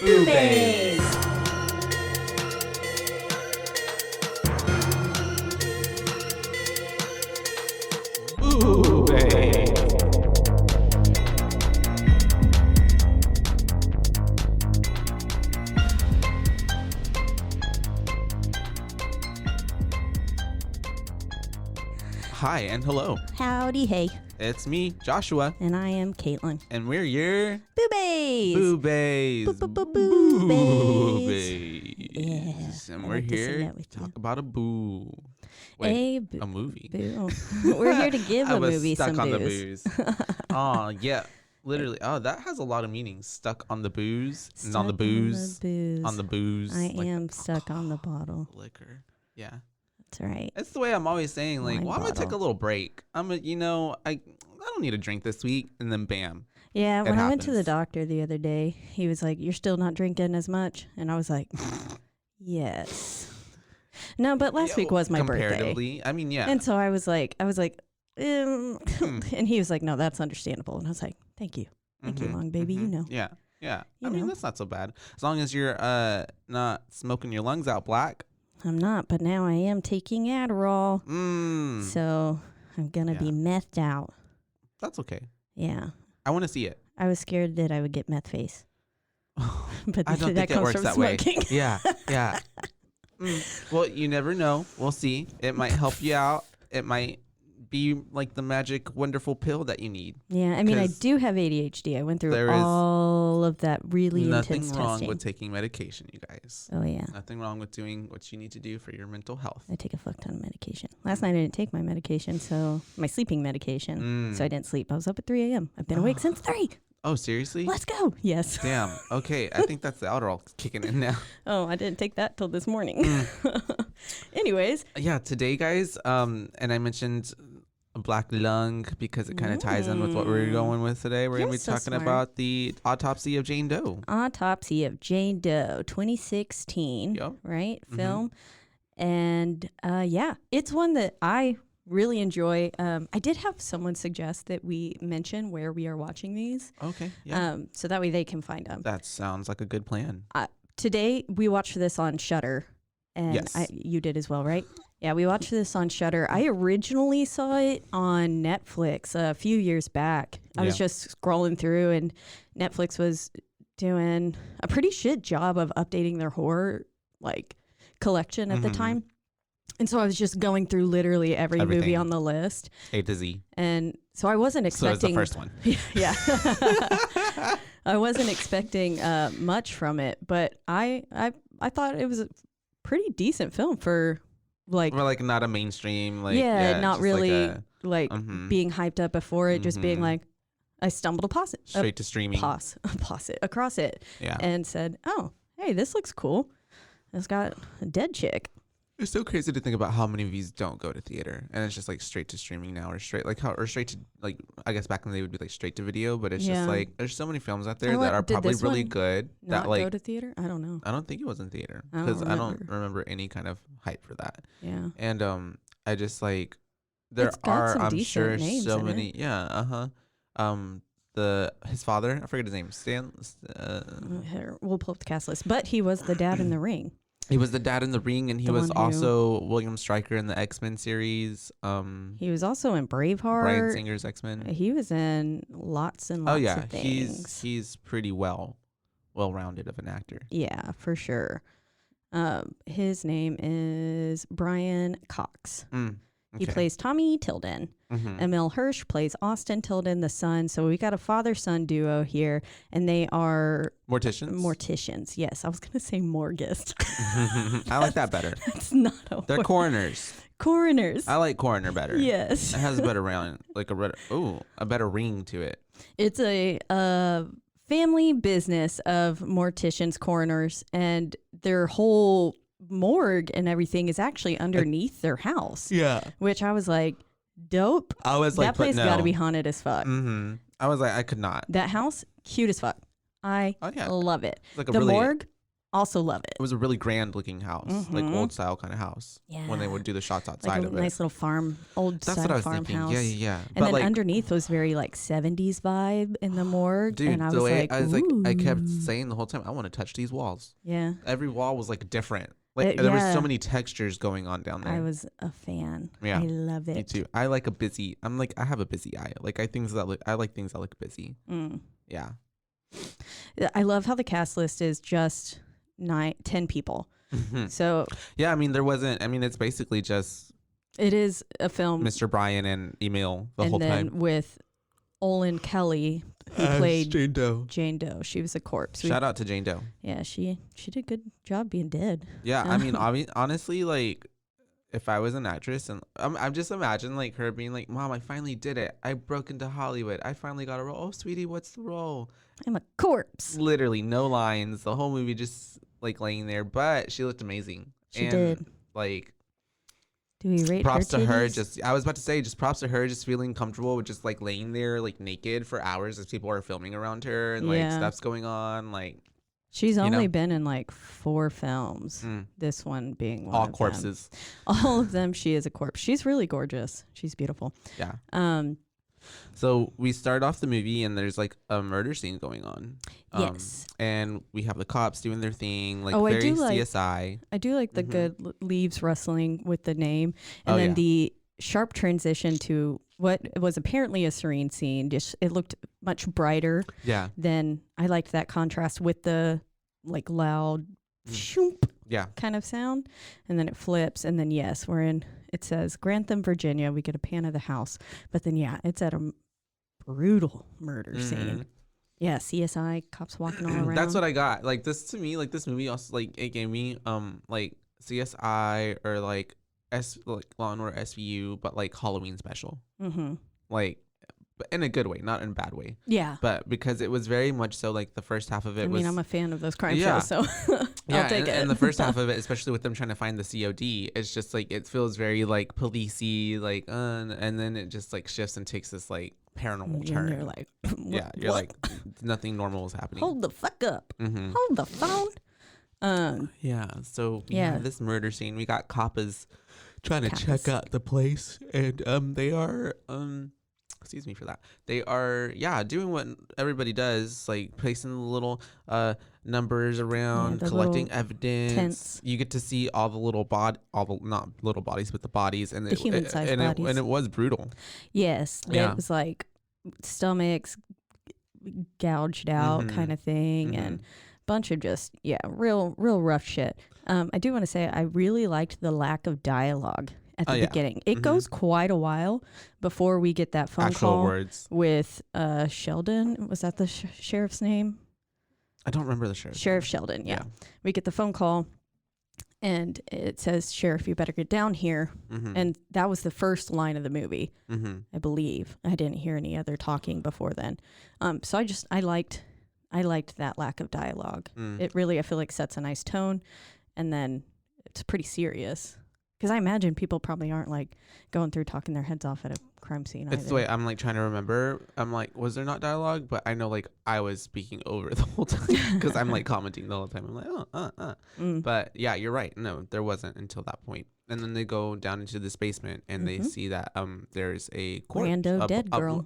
Boobies! Boobies! Hi and hello. Howdy, hey. It's me, Joshua, And I am Caitlin. and we're your Boobies! Boobies. Boobies. Yeah, And I we're like to sing here that with to talk you. about a boo. Wait, A a movie. boo. We're here to give I a was movie stuck some on booze. the booze. Oh, yeah. Literally. Oh, that has a lot of meanings. Stuck on the booze. And on the booze. On the booze. I like am stuck on the bottle. liquor. Yeah. That's right. That's the way I'm always saying, like, Wine well, I'm going to take a bottle. little break. I don't need a drink this week. And then bam. Yeah, when I went to the happens. doctor the other day, he was like, "You're still not drinking as much?" And I was like, "Yes." No, but last week was my birthday. Comparatively. I mean, yeah. And so I was like, and he was like, "No, that's understandable." And I was like, "Thank you. Thank you, long baby, you know." Yeah. Yeah. You I mean, know. that's not so bad. As long as you're not smoking your lungs out black. I'm not, but now I am taking Adderall. Mm. So I'm going to be methed out. That's okay. Yeah. I want to see it. I was scared that I would get meth face. But I don't that think it comes works from that smoking. way. Yeah. Yeah. Well, you never know. We'll see. It might help you out. It might be like the magic wonderful pill that you need. Yeah, I mean, I 'Cause do have ADHD. I went through there is all of that really Nothing intense wrong testing. with taking medication, you guys. Oh, yeah. Nothing wrong with doing what you need to do for your mental health. I take a fuck ton of medication. Last night I didn't take my medication, so my sleeping medication. So I didn't sleep. I was up at 3 a.m. I've been awake since 3. Oh, seriously? Let's go. Yes. Damn. Okay. I think that's the Adderall kicking in now. Oh, I didn't take that till this morning. Anyways. Yeah. Today, guys, and I mentioned a black lung because it kind of ties in with what we're going with today. We're going to be so talking smart. about the Autopsy of Jane Doe. Autopsy of Jane Doe, 2016, Yep. right? Film. And yeah, it's one that I really enjoy. I did have someone suggest that we mention where we are watching these. Okay. Yeah. So that way they can find them. That sounds like a good plan. Today we watched this on Shudder, and Yes. you did as well, right? Yeah, we watched this on Shudder. I originally saw it on Netflix a few years back. I was just scrolling through, and Netflix was doing a pretty shit job of updating their horror collection at the time. And so I was just going through literally every movie Everything. on the list. A to Z. And so I wasn't expecting. So it's the first one. Yeah. I wasn't expecting much from it, but I thought it was a pretty decent film for We're like not a mainstream. Like, not just really like being hyped up before it, just being like, I stumbled across straight to streaming. across it Yeah. and said, oh, hey, this looks cool. It's got a dead chick. It's so crazy to think about how many of these don't go to theater, and it's just like straight to streaming now, or straight to like, I guess back in the day would be like straight to video, but it's just like there's so many films out there that are did probably this really one good Not that like go to theater? I don't know. I don't think it was in theater I don't because I don't remember. remember any kind of hype for that. Yeah. And I just like there It's got are some I'm decent sure names so in many his father, I forget his name, Stan. Here, we'll pull up the cast list, but he was the dad in The Ring. He was the dad in The Ring, and he The was one who- also William Stryker in the X-Men series. He was also in Braveheart. Bryan Singer's X-Men. He was in lots and lots Oh yeah, of things. he's pretty well-rounded of an actor. Yeah, for sure. His name is Brian Cox. He Okay. plays Tommy Tilden. Emil Hirsch plays Austin Tilden, the son. So we got a father-son duo here, and they are Morticians. Yes, I was going to say morguist. I like that better. That's not a They're word. coroners. Coroners. I like coroner better. Yes. It has a better round, like a better ring to it. It's a family business of morticians, coroners, and their whole morgue and everything is actually underneath their house. Yeah. Which I was like, dope. I was like, that place got to be haunted as fuck. I was like, I could not. That house, cute as fuck. I Oh, yeah. love it. It's like a The really morgue, Also love it. It was a really grand looking house, like old style kind of house. Yeah. When they would do the shots outside like of a it. nice little farm, old That's style what I was farmhouse. thinking. Yeah. And But then like, underneath was very like 70s vibe in the morgue. dude, and I the was way like, I kept "Ooh." saying the whole time, I want to touch these walls. Yeah. Every wall was like different. Like there was so many textures going on down there. I was a fan. Yeah. I love it. Me too. I like a busy. I have a busy eye. Like I like things that look busy. Yeah. I love how the cast list is just 10 people. So yeah, I mean it's basically just it is a film. Mr. Bryan and Emil the and whole then time. with Olin Kelly, who played Jane Doe. Jane Doe. She was a corpse. Shout out to Jane Doe. Yeah, she did a good job being dead. Yeah, I mean, honestly, like, if I was an actress, and I'm just imagine like her being like, "Mom, I finally did it. I broke into Hollywood. I finally got a role. Oh, sweetie, what's the role?" I'm a corpse. Literally, no lines. The whole movie just like laying there, but she looked amazing. She did. Like, do we rate props her to her. titties? I was about to say, just props to her, just feeling comfortable with just like laying there like naked for hours as people are filming around her and like stuff's going on. Like, she's only been in like 4 films. This one being one all of corpses. Them. All of them, she is a corpse. She's really gorgeous. She's beautiful. Yeah. So we start off the movie and there's like a murder scene going on. Yes. And we have the cops doing their thing, like I very do like, CSI. I do like the good leaves rustling with the name. And then the sharp transition to what was apparently a serene scene. Just it looked much brighter. Yeah. Then I liked that contrast with the like loud shoop kind of sound. And then it flips. And then, yes, it says Grantham, Virginia. We get a pan of the house. But then, it's at a brutal murder scene. Yeah, CSI, cops walking all around. That's what I got. Like this to me, like this movie also like it gave me like CSI or like Law and Order SVU, but like Halloween special. Like, but in a good way, not in a bad way. Yeah. But because it was very much so like the first half of it was. I'm a fan of those crime shows, so I'll take it. And the first half of it, especially with them trying to find the COD, it's just like it feels very like policey, like and then it just like shifts and takes this like paranormal turn. You're like, you're like nothing normal is happening. Hold the fuck up. Hold the phone. So we have this murder scene. We got coppers trying to check out the place, and they are excuse me for that. They are doing what everybody does, like placing the little numbers around, collecting evidence. Tents. You get to see all the not little bodies, but the bodies, and the human-sized bodies. And it was brutal. Yes, it was like stomachs gouged out kind of thing, and bunch of just real rough shit. I do want to say I really liked the lack of dialogue at the beginning. It goes quite a while before we get that phone Actual call words. With Sheldon. Was that the sheriff's name? I don't remember the Sheriff Sheldon. Yeah, we get the phone call and it says, "Sheriff, you better get down here." And that was the first line of the movie, I believe. I didn't hear any other talking before then. So I liked that lack of dialogue. It really, I feel like, sets a nice tone, and then it's pretty serious. Because I imagine people probably aren't like going through talking their heads off at a crime scene. It's the way I'm like trying to remember. I'm like, was there not dialogue? But I know like I was speaking over the whole time because I'm like commenting the whole time. I'm like, But yeah, you're right. No, there wasn't until that point. And then they go down into this basement and they see that there's a corpse. Rando dead girl.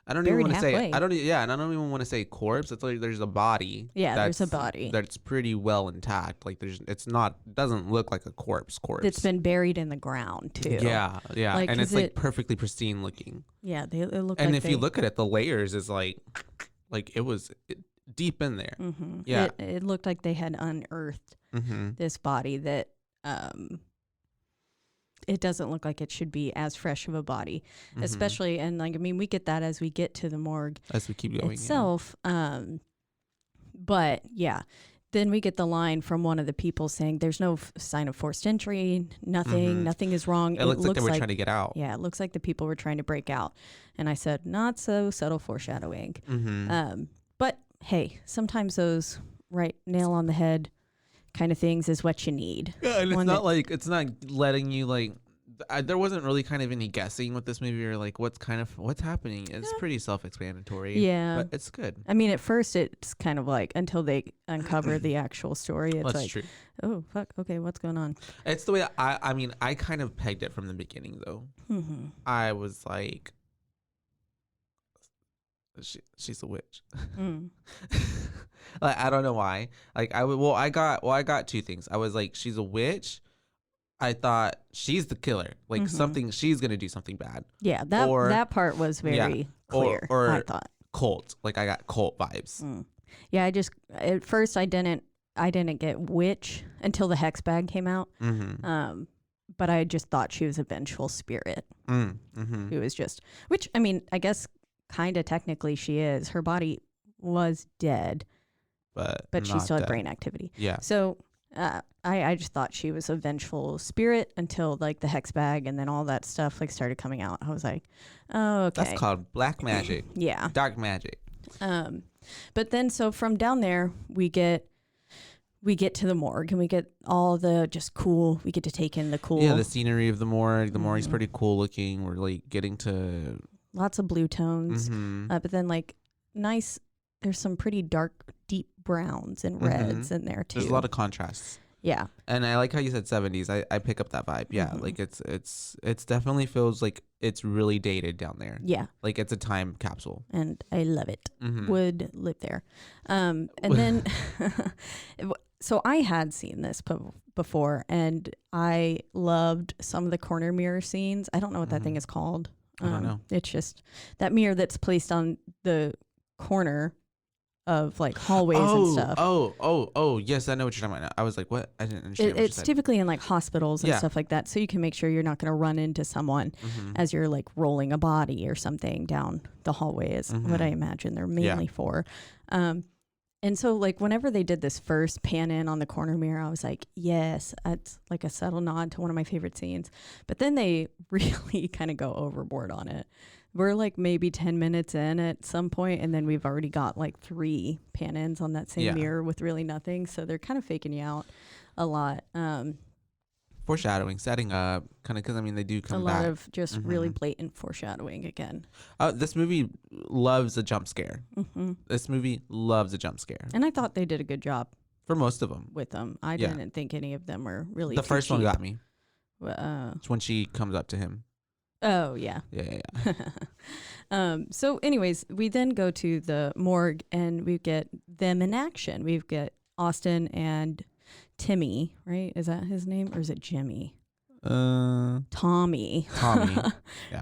I don't even want to say. I don't even want to say corpse. It's like there's a body. Yeah, there's a body that's pretty well intact. Like doesn't look like a corpse. It's been buried in the ground too. Yeah, like, and it's like perfectly pristine looking. Yeah, they look. And if you look at it, the layers is like it was deep in there. Yeah, it looked like they had unearthed this body that it doesn't look like it should be as fresh of a body, especially, and like, I mean, we get that as we get to the morgue as we keep going itself. But yeah, then we get the line from one of the people saying there's no sign of forced entry, nothing is wrong. It looks like they were trying to get out. Yeah, it looks like the people were trying to break out. And I said, not so subtle foreshadowing. But hey, sometimes those nail on the head kind of things is what you need. Yeah, and it's not letting you like there wasn't really kind of any guessing with this movie or like what's happening. It's pretty self-explanatory. Yeah, but it's good. I mean, at first it's kind of like until they uncover the actual story. It's That's like, true. oh fuck, okay, what's going on? It's the way I mean, I kind of pegged it from the beginning though. Mm-hmm. I was like, she's a witch. Mm. Like, I don't know why. Like I got two things. I was like, she's a witch. I thought she's the killer. Like she's gonna do something bad. Yeah, that part was very clear. Or I thought cult. Like I got cult vibes. Yeah, I just at first I didn't get witch until the hex bag came out. But I just thought she was a vengeful spirit. Who was just, which I mean, I guess kind of technically she is. Her body was dead, but she still had brain activity. Yeah. So I just thought she was a vengeful spirit until like the hex bag and then all that stuff like started coming out. I was like, oh, okay. That's called black magic. Yeah. Dark magic. But then so from down there we get to the morgue and we get all the just cool. We get to take in the cool. Yeah, the scenery of the morgue. The morgue's pretty cool looking. We're like getting to lots of blue tones, but then like nice. There's some pretty dark, deep browns and reds in there too. There's a lot of contrasts. Yeah. And I like how you said 70s. I pick up that vibe. Yeah, like it's definitely feels like it's really dated down there. Yeah. Like it's a time capsule. And I love it. Would live there. And then so I had seen this before and I loved some of the corner mirror scenes. I don't know what that thing is called. I don't know. It's just that mirror that's placed on the corner of like hallways and stuff. Oh, yes, I know what you're talking about now. I was like, what? I didn't understand what you said. It's typically in like hospitals and stuff like that. So you can make sure you're not going to run into someone as you're like rolling a body or something down the hallway is what I imagine they're mainly for. And so like whenever they did this first pan in on the corner mirror, I was like, yes, that's like a subtle nod to one of my favorite scenes. But then they really kind of go overboard on it. We're like maybe 10 minutes in at some point, and then we've already got like 3 pan-ins on that same mirror with really nothing. So they're kind of faking you out a lot. Foreshadowing, setting up, kind of, because I mean they do come back. A lot of just really blatant foreshadowing again. This movie loves a jump scare. This movie loves a jump scare. And I thought they did a good job. For most of them. With them. I didn't think any of them were really The first cheap. one got me. It's when she comes up to him. Oh, yeah. Yeah. So anyways, we then go to the morgue and we get them in action. We've got Austin and Timmy, right? Is that his name or is it Jimmy? Tommy. Yeah.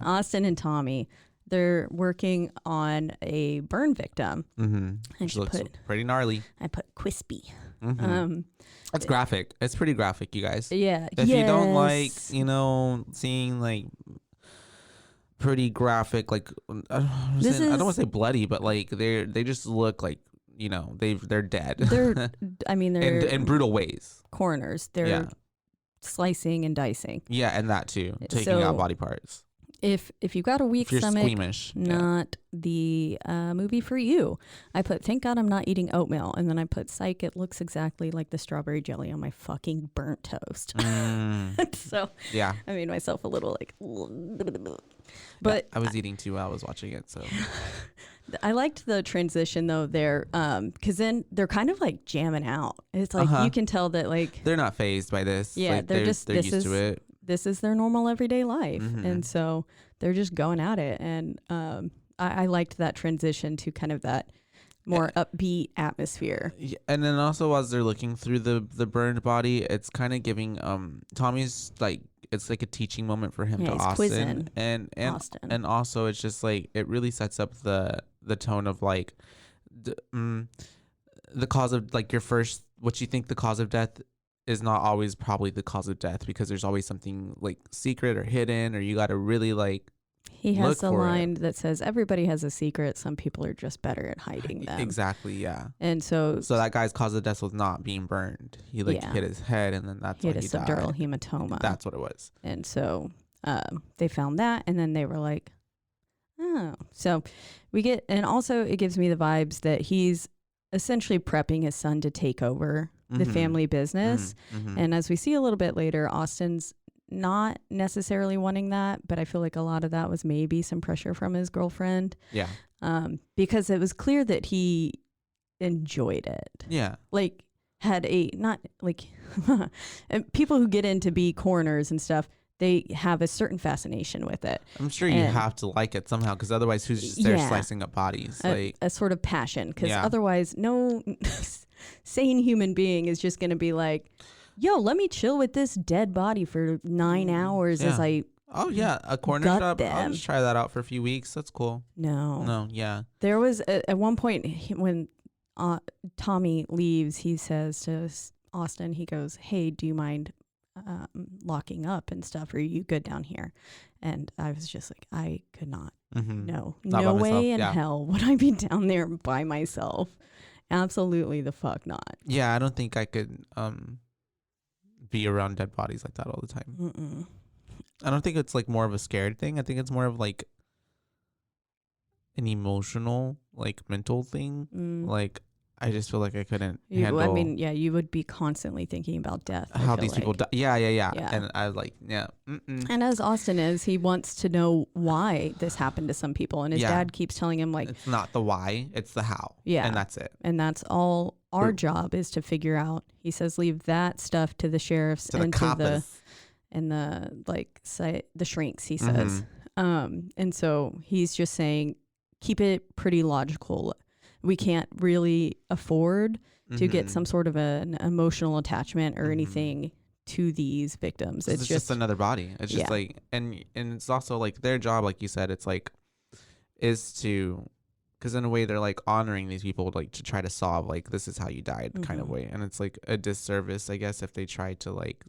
Austin and Tommy. They're working on a burn victim. And she looks pretty gnarly. I put crispy. That's graphic. It's pretty graphic, you guys. Yeah. If you don't like, seeing like pretty graphic, like I don't want to say bloody, but like they just look like they're dead. They're in brutal ways. Coroners. They're slicing and dicing. Yeah, and that too, taking out body parts. If you've got a weak stomach, squeamish, not the movie for you. I put, thank God I'm not eating oatmeal. And then I put, psych, it looks exactly like the strawberry jelly on my fucking burnt toast. So yeah, I made myself a little like, but I was eating too while I was watching it. So I liked the transition though there, because then they're kind of like jamming out. It's like you can tell that like they're not fazed by this. Yeah, like, they're used to it. This is their normal everyday life. And so they're just going at it. And I liked that transition to kind of that more upbeat atmosphere. Yeah, and then also as they're looking through the burned body, it's kind of giving Tommy's like, it's like a teaching moment for him to Austin. And also it's just like, it really sets up the tone of like the cause of like what you think the cause of death is not always probably the cause of death, because there's always something like secret or hidden, or you got to really like he has a line that says everybody has a secret, some people are just better at hiding them. Exactly, yeah. And so that guy's cause of death was not being burned. He hit his head, and then that's why he died. He had a subdural hematoma. That's what it was. And so they found that, and then they were like, oh. So we get, and also it gives me the vibes that he's essentially prepping his son to take over the family business. And as we see a little bit later, Austin's not necessarily wanting that, but I feel like a lot of that was maybe some pressure from his girlfriend. Yeah. Because it was clear that he enjoyed it. Yeah. Like, had a, not like, people who get into be coroners and stuff, they have a certain fascination with it. I'm sure you have to like it somehow, because otherwise who's just there slicing up bodies? A sort of passion, because otherwise no sane human being is just going to be like, yo, let me chill with this dead body for 9 hours as I a corner shop. I'll just try that out for a few weeks. That's cool. No, yeah. There was at one point when Tommy leaves, he says to Austin, he goes, hey, do you mind locking up and stuff? Are you good down here? And I was just like, I could not. No way in hell would I be down there by myself. Absolutely the fuck not. Yeah, I don't think I could be around dead bodies like that all the time. I don't think it's like more of a scared thing. I think it's more of like an emotional, like mental thing. Like, I just feel like I couldn't handle. I mean, yeah, you would be constantly thinking about death. How these people die. Yeah. And I was like, And as Austin is, he wants to know why this happened to some people. And his dad keeps telling him, like, it's not the why, it's the how. Yeah. And that's it. And that's all our job is to figure out. He says, leave that stuff to the sheriffs and to the shrinks, he says. And so he's just saying, keep it pretty logical. We can't really afford to get some sort of an emotional attachment or anything to these victims. It's just another body. It's just like, and it's also like their job, like you said, it's like, is to, because in a way they're like honoring these people, like to try to solve like, this is how you died kind of way. And it's like a disservice, I guess, if they try to like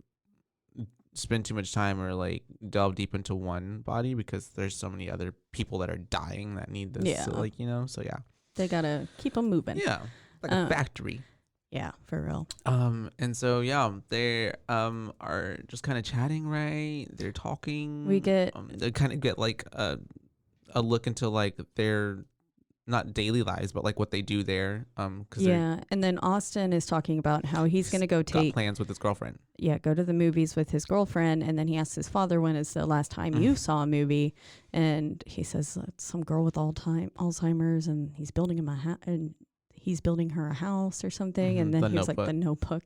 spend too much time or like delve deep into one body, because there's so many other people that are dying that need this. So, like, so yeah. They gotta keep them moving. Yeah, like a factory. Yeah, for real. And so they are just kind of chatting, right? They're talking. We get they kind of get like a look into like their not daily lives, but like what they do there. And then Austin is talking about how he's gonna go take plans with his girlfriend. Yeah, go to the movies with his girlfriend, and then he asks his father, when is the last time you saw a movie? And he says some girl with Alzheimer's, and he's building him he's building her a house or something. And then he was like, the Notebook,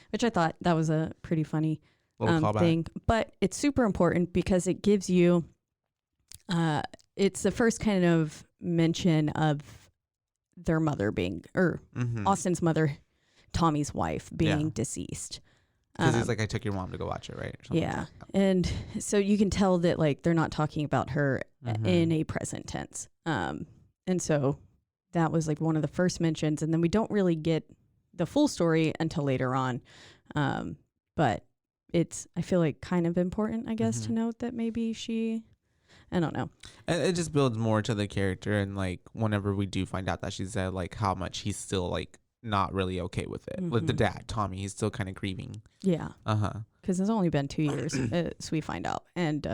which I thought that was a pretty funny thing. But it's super important because it gives you it's the first kind of mention of their mother being, or Austin's mother, Tommy's wife, being deceased. Because he's like, I took your mom to go watch it, right? Yeah. And so you can tell that like they're not talking about her in a present tense. And so that was like one of the first mentions. And then we don't really get the full story until later on. But it's, I feel like, kind of important, I guess, to note that maybe I don't know. And it just builds more to the character. And like, whenever we do find out that she said like how much he's still like not really okay with it. With the dad, Tommy, he's still kind of grieving. Yeah. Because it's only been 2 years, so we find out. And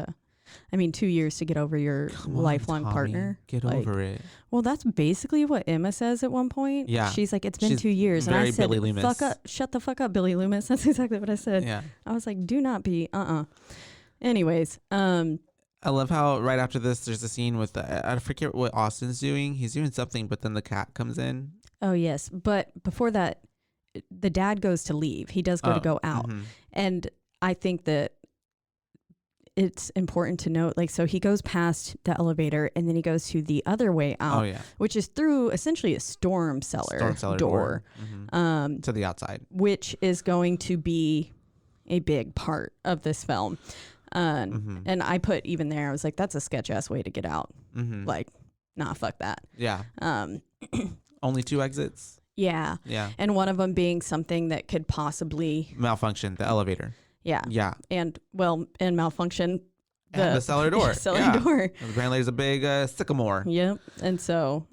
I mean, 2 years to get over your lifelong partner. Get over it. Well, that's basically what Emma says at one point. Yeah. She's like, it's been 2 years. And I said, fuck up, shut the fuck up, Billy Loomis. That's exactly what I said. Yeah. I was like, do not be, Anyways, I love how right after this, there's a scene with, I forget what Austin's doing. He's doing something, but then the cat comes in. Oh, yes. But before that, the dad goes to leave. He does go out. And I think that it's important to note, like, so he goes past the elevator and then he goes to the other way out, which is through essentially a storm cellar door. To the outside. Which is going to be a big part of this film. And I put even there, I was like, that's a sketch ass way to get out. Like, nah, fuck that. Yeah. Only 2 exits. Yeah. And one of them being something that could possibly malfunction, the elevator. Yeah. And malfunction the cellar door. Door. Apparently there's a big sycamore. Yep. And so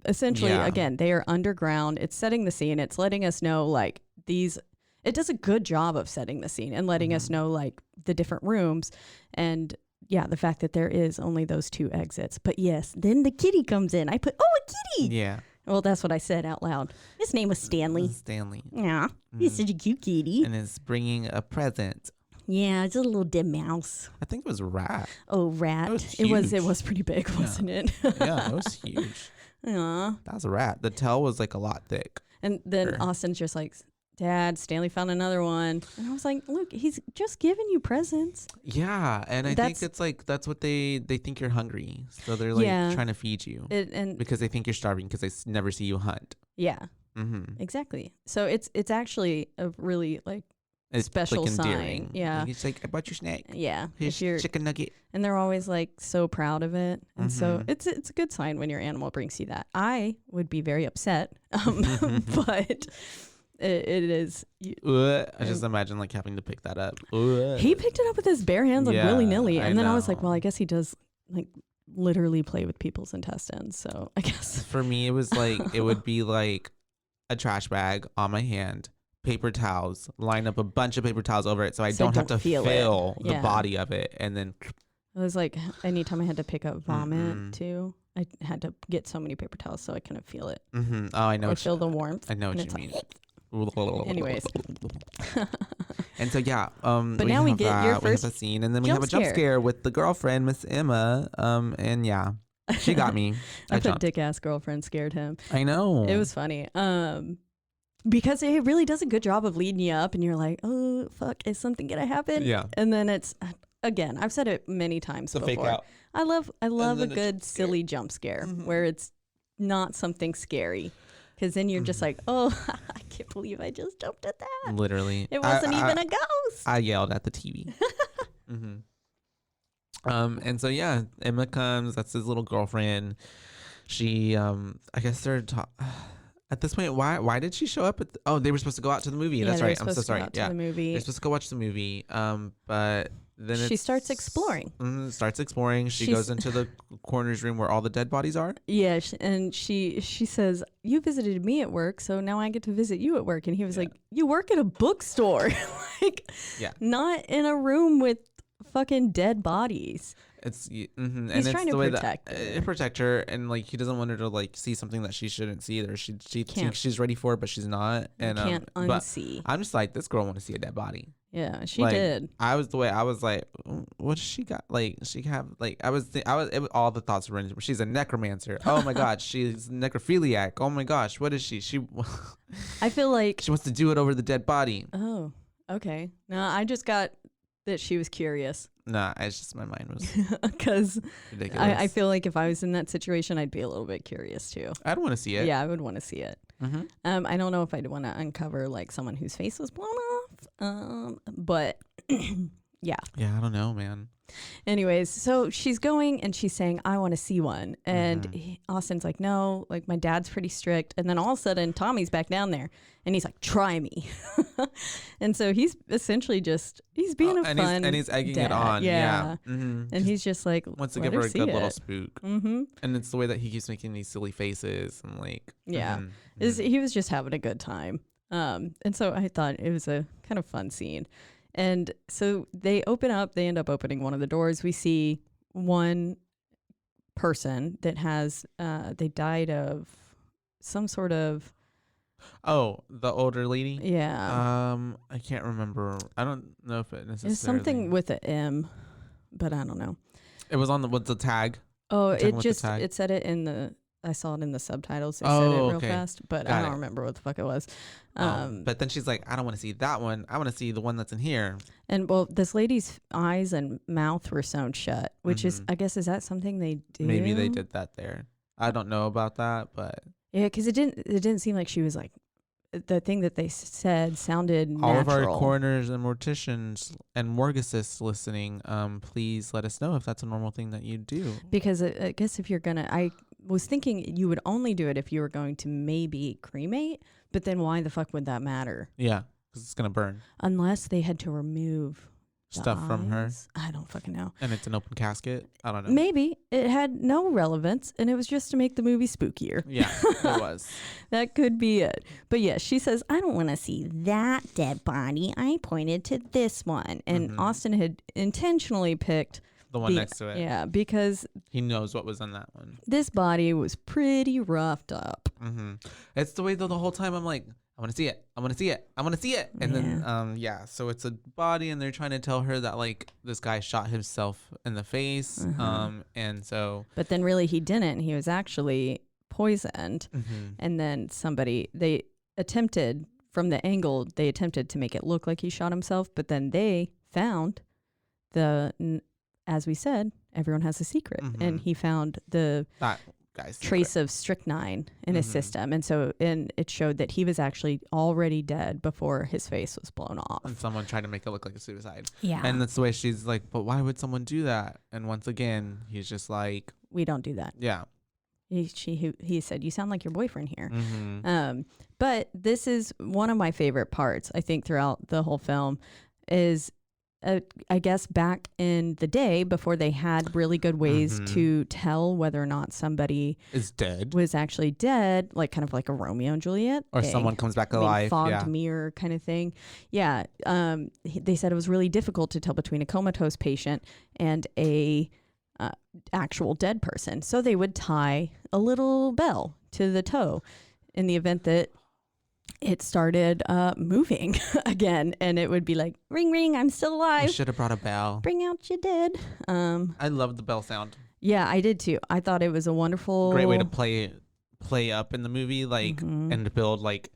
essentially, again, they are underground. It's setting the scene. It's letting us know like it does a good job of setting the scene and letting us know like the different rooms and the fact that there is only those 2 exits. But yes, then the kitty comes in. I put, a kitty. Yeah. Well, that's what I said out loud. His name was Stanley. Stanley. Yeah. He's such a cute kitty. And is bringing a present. Yeah, it's a little dead mouse. I think it was a rat. Oh, rat. It It was pretty big, wasn't it? Yeah, it was huge. Yeah. That was a rat. The tail was like a lot thick. And then Austin's just like, Dad, Stanley found another one. And I was like, look, he's just giving you presents. Yeah, and I think it's like that's what they think you're hungry, so they're like trying to feed you, and because they think you're starving because they never see you hunt. Yeah, exactly. So it's actually a really special like sign. Yeah, like, it's like, I bought your snack. Yeah, here's your chicken nugget. And they're always like so proud of it, and so it's a good sign when your animal brings you that. I would be very upset, but. It is. I just imagine like having to pick that up. He picked it up with his bare hands, like willy nilly, and then I I was like, well, I guess he does like literally play with people's intestines. So I guess for me, it was like it would be like a trash bag on my hand, paper towels, line up a bunch of paper towels over it, so I don't have to feel the body of it, and then it was like anytime I had to pick up vomit too. I had to get so many paper towels so I couldn't feel it. Oh, I know. I feel the warmth. I know what you mean. Anyways. And so but now we get your first scene, and then we have a jump scare with the girlfriend, Miss Emma. And yeah, she got me. I put dick ass girlfriend scared him. I know. It was funny. Because it really does a good job of leading you up, and you're like, oh fuck, is something gonna happen? Yeah. And then it's again, I've said it many times before. Fake out. I love a good silly jump scare where it's not something scary. Because then you're just like, oh, I can't believe I just jumped at that. Literally. It wasn't even a ghost. I yelled at the TV. And so, yeah, Emma comes. That's his little girlfriend. She, I guess they're at this point, why did she show up? They were supposed to go out to the movie. That's right. I'm so sorry. Yeah. They're supposed to go watch the movie. But then she starts exploring. She goes into the coroner's room where all the dead bodies are. Yeah, and she says, "You visited me at work, so now I get to visit you at work." And he was like, "You work at a bookstore, not in a room with fucking dead bodies." He's and trying to protect her, and like he doesn't want her to like see something that she shouldn't see, or she thinks she's ready for it, but she's not. And can't unsee. I'm just like, this girl want to see a dead body. Yeah, she did. I was like, what does she got? Like, she have like, all the thoughts were in. She's a necromancer. Oh my god, she's necrophiliac. Oh my gosh, what is she? I feel like she wants to do it over the dead body. Oh, okay. No, I just got that she was curious. Nah, it's just my mind was because ridiculous. I feel like if I was in that situation, I'd be a little bit curious too. I'd want to see it. Yeah, I would want to see it. I don't know if I'd want to uncover like someone whose face was blown off. But yeah. Yeah, I don't know, man. Anyways, so she's going and she's saying, I want to see one. And Austin's like, no, like my dad's pretty strict. And then all of a sudden Tommy's back down there and he's like, try me. And so he's essentially he's being and he's egging dad. It on. Yeah. And he's just like, wants to give her a good little spook. And it's the way that he keeps making these silly faces and like, he was just having a good time. And so I thought it was a kind of fun scene. And so they end up opening one of the doors. We see one person that has, they died of some sort of. Oh, the older lady? Yeah. I can't remember. I don't know if it necessarily. It's something with an M, but I don't know. It was on what's the tag? Oh, it said it in I saw it in the subtitles. They said it real fast, but I don't remember what the fuck it was. But then she's like, I don't want to see that one. I want to see the one that's in here. And well, this lady's eyes and mouth were sewn shut, which is, I guess, is that something they do? Maybe they did that there. I don't know about that, but yeah, because it didn't seem like she was like, the thing that they said sounded natural. All of our coroners and morticians and morgusists listening, please let us know if that's a normal thing that you do. Because I guess if you're gonna, I was thinking you would only do it if you were going to maybe cremate, but then why the fuck would that matter? Yeah, because it's gonna burn. Unless they had to remove stuff from her. I don't fucking know. And it's an open casket. I don't know. Maybe it had no relevance and it was just to make the movie spookier. Yeah, it was. That could be it. But yeah, she says, I don't want to see that dead body. I pointed to this one. And Austin had intentionally picked the one next to it. Yeah, because he knows what was on that one. This body was pretty roughed up. It's the way though the whole time I'm like, I want to see it. I want to see it. I want to see it. And then, so it's a body, and they're trying to tell her that like this guy shot himself in the face. And so, but then really he didn't. He was actually poisoned. And then they attempted to make it look like he shot himself, but then they found as we said, everyone has a secret, and he found the trace of strychnine in his system, and it showed that he was actually already dead before his face was blown off. And someone tried to make it look like a suicide. Yeah, and that's the way she's like, but why would someone do that? And once again, he's just like, we don't do that. Yeah. He said, you sound like your boyfriend here. But this is one of my favorite parts, I think, throughout the whole film is, I guess, back in the day before they had really good ways to tell whether or not somebody was actually dead, like kind of like a Romeo and Juliet. Or someone comes back alive. Fogged mirror kind of thing. Yeah. They said it was really difficult to tell between a comatose patient and a actual dead person. So they would tie a little bell to the toe in the event that it started moving again, and it would be like, ring, ring, I'm still alive. You should have brought a bell. Bring out your dead. I love the bell sound. Yeah, I did too. I thought it was a wonderful... Great way to play up in the movie, like, and to build, like,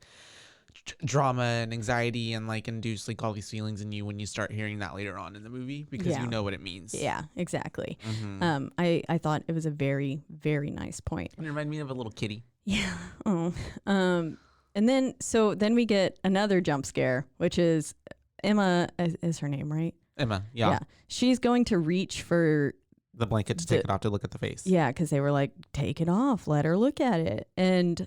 drama and anxiety and, like, induce, like, all these feelings in you when you start hearing that later on in the movie, because you know what it means. Yeah, exactly. I thought it was a very, very nice point. It reminded me of a little kitty. Yeah. Oh. And then we get another jump scare, which is Emma is her name, right? Emma, yeah. She's going to reach for the blanket to take it off to look at the face. Yeah, because they were like, take it off, let her look at it. And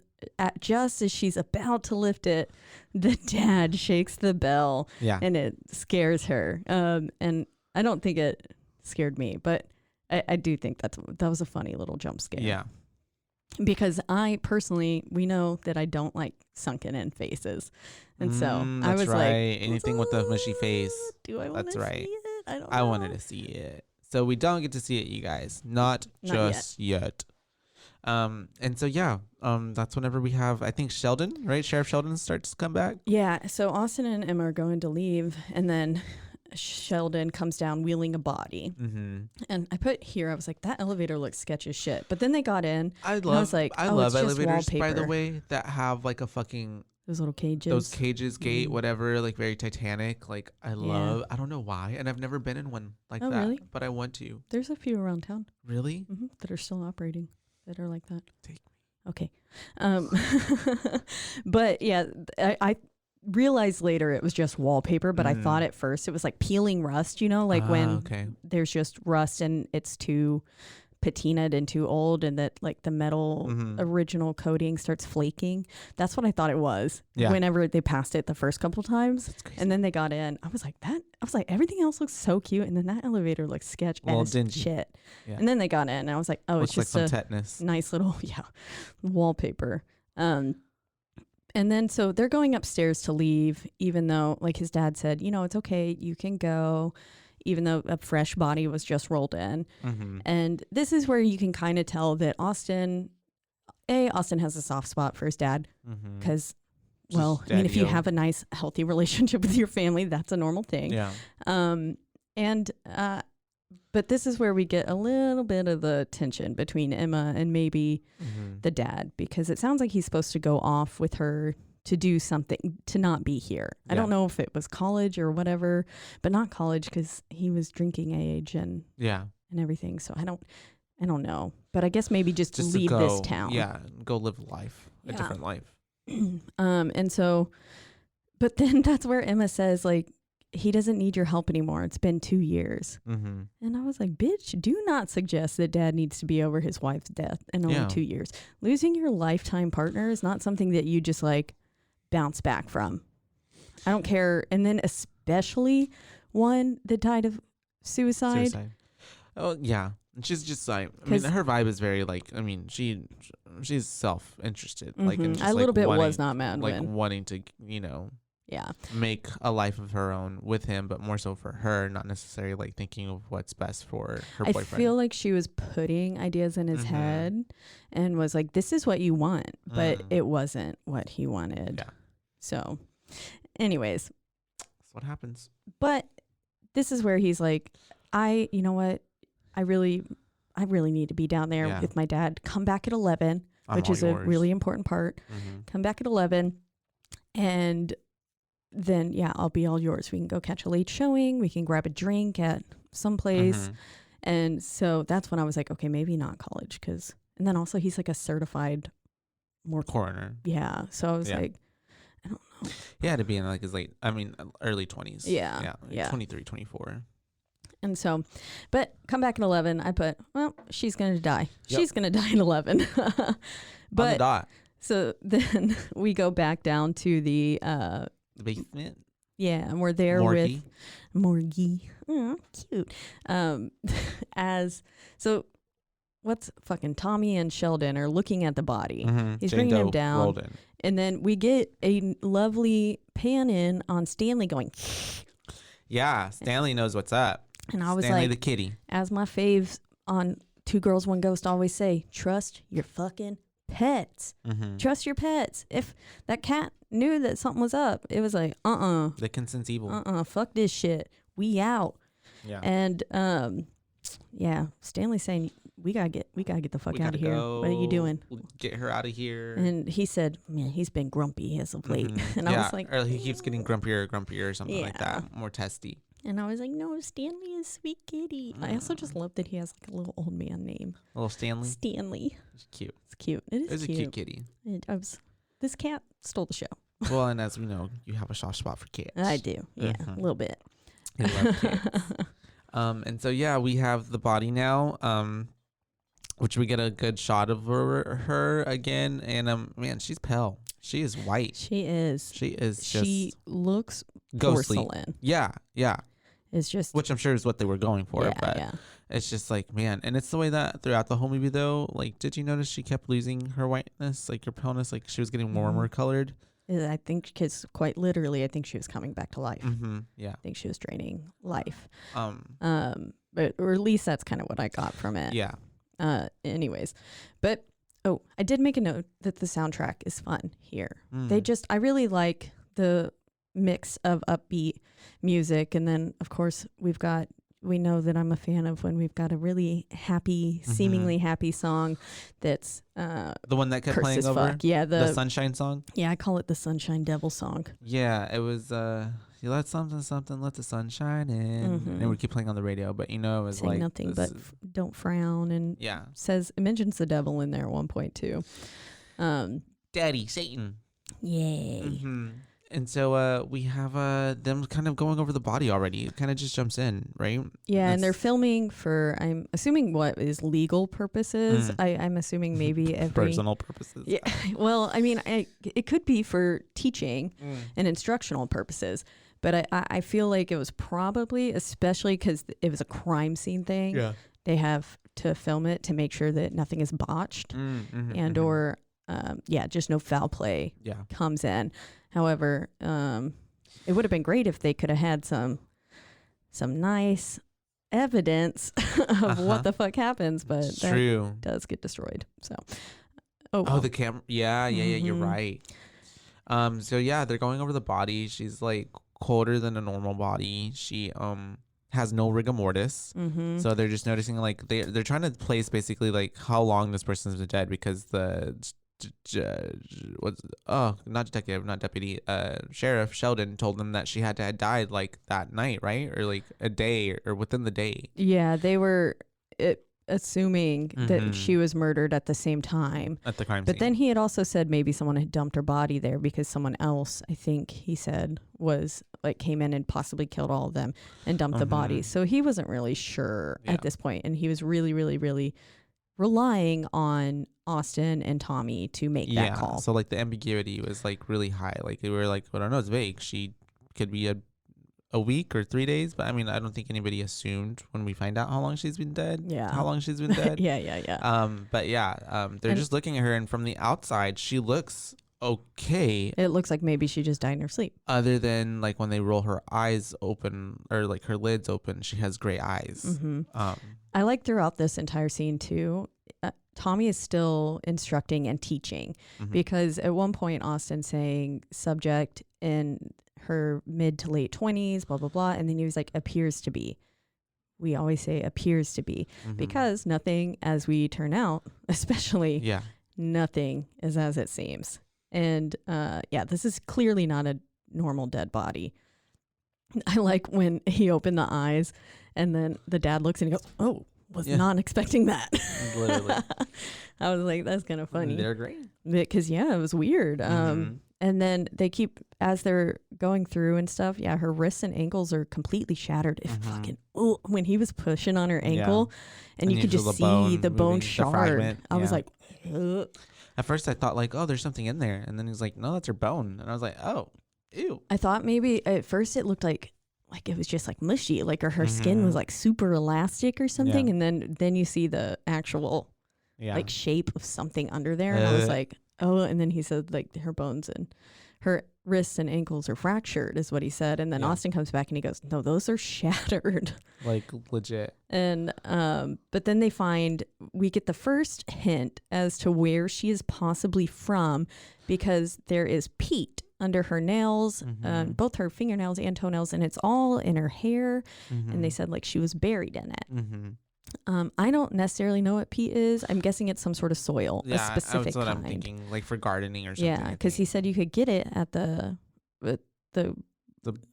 just as she's about to lift it, the dad shakes the bell. Yeah. And it scares her. And I don't think it scared me, but I do think that was a funny little jump scare. Yeah. Because I personally, we know that I don't like sunken in faces. And so I was like, anything with a mushy face. Do I want to see it? I don't know. I wanted to see it. So we don't get to see it, you guys. Not just yet. And so, that's whenever we have, I think, Sheldon, right? Sheriff Sheldon starts to come back. Yeah. So Austin and Emma are going to leave, and then Sheldon comes down wheeling a body. And I put here, I was like, that elevator looks sketchy as shit. But then they got in. I love elevators, by the way, that have like a fucking those little cages, gate, whatever, like very Titanic. Like I don't know why, and I've never been in one like that. Really? But I want to. There's a few around town. Really? That are still operating, that are like that. Take me. Okay. But yeah, I realized later it was just wallpaper, but I thought at first it was like peeling rust, like when there's just rust and it's too patinaed and too old, and that like the metal original coating starts flaking. That's what I thought it was whenever they passed it the first couple times. And then they got in. I was like, everything else looks so cute, and then that elevator looks sketch as shit. Yeah. And then they got in, and I was like, it's just like a nice little wallpaper. And then so they're going upstairs to leave, even though, like his dad said, it's okay, you can go, even though a fresh body was just rolled in. And this is where you can kind of tell that Austin has a soft spot for his dad, because, if you have a nice, healthy relationship with your family, that's a normal thing. Yeah. But this is where we get a little bit of the tension between Emma and maybe the dad, because it sounds like he's supposed to go off with her to do something, to not be here. Yeah. I don't know if it was college or whatever, but not college, because he was drinking age and everything. So I don't know. But I guess maybe just leave this town. Yeah, go live life, a different life. And so, but then that's where Emma says, like, he doesn't need your help anymore. It's been 2 years. And I was like, bitch, do not suggest that dad needs to be over his wife's death in only 2 years. Losing your lifetime partner is not something that you just like bounce back from. I don't care. And then especially one that died of suicide. Oh, yeah. She's just like, her vibe is very like, she's self-interested. Like, and just, a little bit was not mad. Like wanting to, make a life of her own with him, but more so for her, not necessarily like thinking of what's best for her boyfriend. I feel like she was putting ideas in his head and was like, this is what you want, but it wasn't what he wanted. Yeah. So, anyways, That's what happens. but this is where he's like, you know what? I really need to be down there with my dad. Come back at 11, which is a really important part. Come back at 11, and then I'll be all yours. We can go catch a late showing. We can grab a drink at some place. And so that's when I was like, okay, maybe not college, and then also he's like a certified coroner. Yeah. So I was like, I don't know. He had to be in like his early 20s. Yeah. 23, 24. And so, but come back at 11. I put, well, she's going to die. Yep. She's going to die at 11. But on the dot. So then we go back down to the basement. Yeah, and we're there with Morgie. Oh, cute. What's fucking Tommy and Sheldon are looking at the body. He's Jane bringing Doe him down. And then we get a lovely pan in on Stanley going. Yeah, Stanley knows what's up. And I was Stanley like, the kitty. As my faves on Two Girls, One Ghost always say, trust your fucking pets. Trust your pets. If that cat knew that something was up, it was like, They can sense evil. Fuck this shit. We out. Yeah. And Stanley's saying, we gotta get the fuck out of here. What are you doing? Get her out of here. And he said, man, he's been grumpy as of late. And I was like, or he keeps getting grumpier or something like that. More testy. And I was like, no, Stanley is sweet kitty. I also just love that he has like a little old man name. Little Stanley? Stanley. It's cute. It's cute. It is cute. A cute kitty. This cat stole the show. Well, and as we know, you have a soft spot for cats. I do. Yeah, a little bit. I love cats. And so, we have the body now, which we get a good shot of her again. And, man, she's pale. She is white. She is. She looks ghostly. Porcelain. Yeah. It's just, which I'm sure is what they were going for, but it's just like, man, and it's the way that throughout the whole movie though, like, did you notice she kept losing her whiteness, like her paleness, like she was getting more and more colored? I think because quite literally, I think she was coming back to life. Yeah, I think she was draining life. But or at least that's kind of what I got from it. Yeah. Anyways, but I did make a note that the soundtrack is fun here. I really like the mix of upbeat music, and then of course we know that I'm a fan of when we've got a really happy, seemingly happy song that's the one that kept playing over. Fuck. Yeah, the Sunshine song. Yeah, I call it the Sunshine Devil song. Yeah, it was you let something let the sun shine in, and we keep playing on the radio, but it was saying like nothing but don't frown, and it mentions the devil in there at one point too. Daddy Satan. Yay. And so we have them kind of going over the body already. It kind of just jumps in, right? Yeah, and they're filming for, I'm assuming, what is legal purposes. I'm assuming maybe every personal purposes. Yeah. Well, I mean, it could be for teaching and instructional purposes, but I feel like it was probably, especially because it was a crime scene thing. Yeah. They have to film it to make sure that nothing is botched and or just no foul play comes in. However, it would have been great if they could have had some nice evidence of what the fuck happens, but that does get destroyed. So, the camera. Yeah, you're right. So they're going over the body. She's like colder than a normal body. She has no rigor mortis. So they're just noticing like they're trying to place basically like how long this person's been dead, because the Sheriff Sheldon told them that she had to have died like that night, right? Or like a day or within the day. Yeah, they were assuming that she was murdered at the same time at the crime scene. But then he had also said maybe someone had dumped her body there because someone else, I think he said, was like came in and possibly killed all of them and dumped the bodies. So he wasn't really sure at this point, and he was really, really, really relying on Austin and Tommy to make that call. So like the ambiguity was like really high. Like they were like, I don't know, it's vague. She could be a week or 3 days, but I mean, I don't think anybody assumed when we find out how long she's been dead. How long she's been dead. They're just looking at her, and from the outside, she looks okay. It looks like maybe she just died in her sleep. Other than like when they roll her eyes open or like her lids open, she has gray eyes. I like throughout this entire scene too. Tommy is still instructing and teaching because at one point Austin's saying subject in her mid to late 20s, blah, blah, blah. And then he was like, appears to be. We always say appears to be because nothing, as we turn out, especially nothing is as it seems. And this is clearly not a normal dead body. I like when he opened the eyes and then the dad looks and he goes, oh, was not expecting that. Literally. I was like, that's kind of funny. They're great. Because, it was weird. And then they keep, as they're going through and stuff, her wrists and ankles are completely shattered. It fucking, when he was pushing on her ankle and you could just see the bone shard. I was like, ugh. At first I thought like, oh, there's something in there. And then he's like, no, that's her bone. And I was like, oh, ew. I thought maybe at first it looked like it was just like mushy, like her skin was like super elastic or something. And then you see the actual like shape of something under there. And I was like, oh, and then he said like her bones and her wrists and ankles are fractured is what he said. And then Austin comes back and he goes, no, those are shattered. Like legit. And but then we get the first hint as to where she is possibly from because there is peat under her nails, both her fingernails and toenails, and it's all in her hair. And they said like she was buried in it. I don't necessarily know what peat is. I'm guessing it's some sort of soil, a specific that's what kind. I'm thinking, like for gardening or something. Yeah, because he said you could get it at the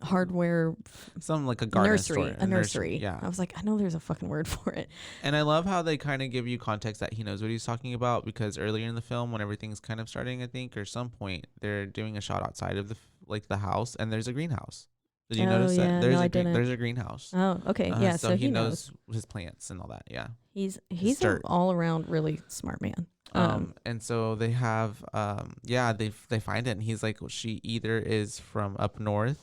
hardware, some like a garden nursery, store, a nursery. Yeah, I was like, I know there's a fucking word for it. And I love how they kind of give you context that he knows what he's talking about because earlier in the film, when everything's kind of starting, I think, or some point, they're doing a shot outside of the house, and there's a greenhouse. Did you notice that? There's a greenhouse. Oh, okay, yeah. So he knows his plants and all that. Yeah, he's an all around really smart man. And so they have they find it and he's like, well, she either is from up north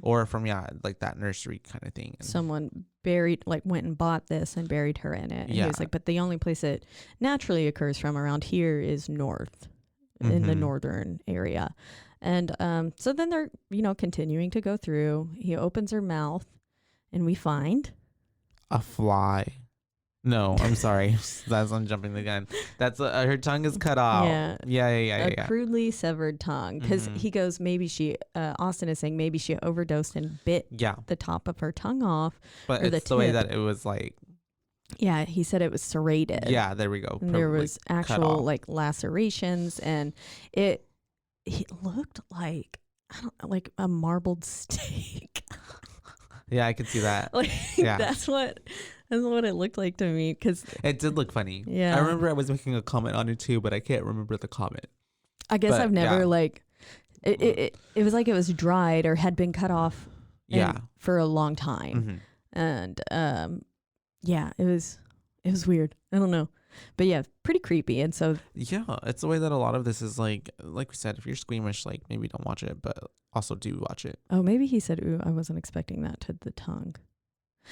or from like that nursery kind of thing. And someone went and bought this and buried her in it. And he was like, but the only place it naturally occurs from around here is north in the northern area. And so then they're continuing to go through. He opens her mouth and we find a fly. No, I'm sorry. I'm jumping the gun. That's her tongue is cut off. Yeah. Crudely severed tongue. Because he goes, maybe Austin is saying maybe she overdosed and bit the top of her tongue off. But it's the way that it was like. Yeah, he said it was serrated. Yeah, there we go. And there was actual like lacerations, and it looked like a marbled steak. Yeah, I could see that. That's what it looked like to me, because it did look funny. Yeah, I remember I was making a comment on it too, but I can't remember the comment. I guess I've never it was like it was dried or had been cut off for a long time. And it was weird. I don't know. But yeah, pretty creepy. And so it's the way that a lot of this is like we said, if you're squeamish, like maybe don't watch it, but also do watch it. Oh, maybe he said, ooh, I wasn't expecting that to the tongue.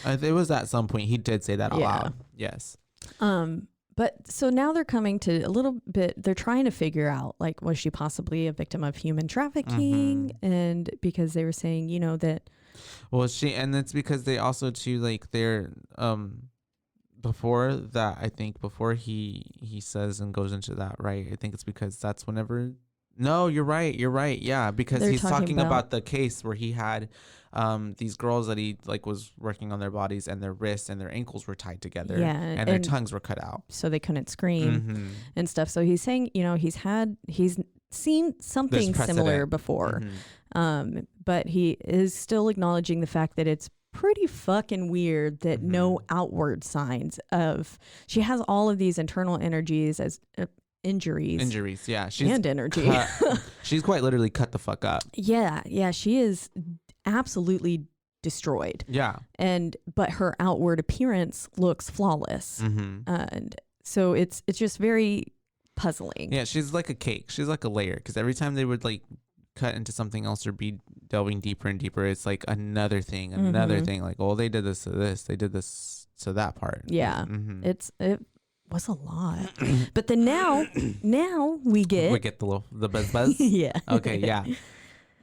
It was at some point. He did say that out loud. Yes. But so now they're coming to a little bit, they're trying to figure out, like, was she possibly a victim of human trafficking? And because they were saying, that. Well, and it's because they also too, like, they're, before that, I think before he says and goes into that, right? I think it's because that's whenever. No, you're right. Yeah, because he's talking about the case where he had these girls that he was working on their bodies, and their wrists and their ankles were tied together, and their tongues were cut out, so they couldn't scream and stuff. So he's saying, he's seen something similar before, but he is still acknowledging the fact that it's pretty fucking weird that no outward signs of, she has all of these internal energies as injuries, yeah, and energy. She's quite literally cut the fuck up. Yeah, she is absolutely destroyed. Yeah, but her outward appearance looks flawless, and so it's just very puzzling. Yeah, she's like a cake. She's like a layer, because every time they would cut into something else or be delving deeper and deeper, it's like another thing, like, oh, they did this to this, they did this to that part. Yeah, it was a lot. But then now we get the buzz. yeah. Okay, yeah.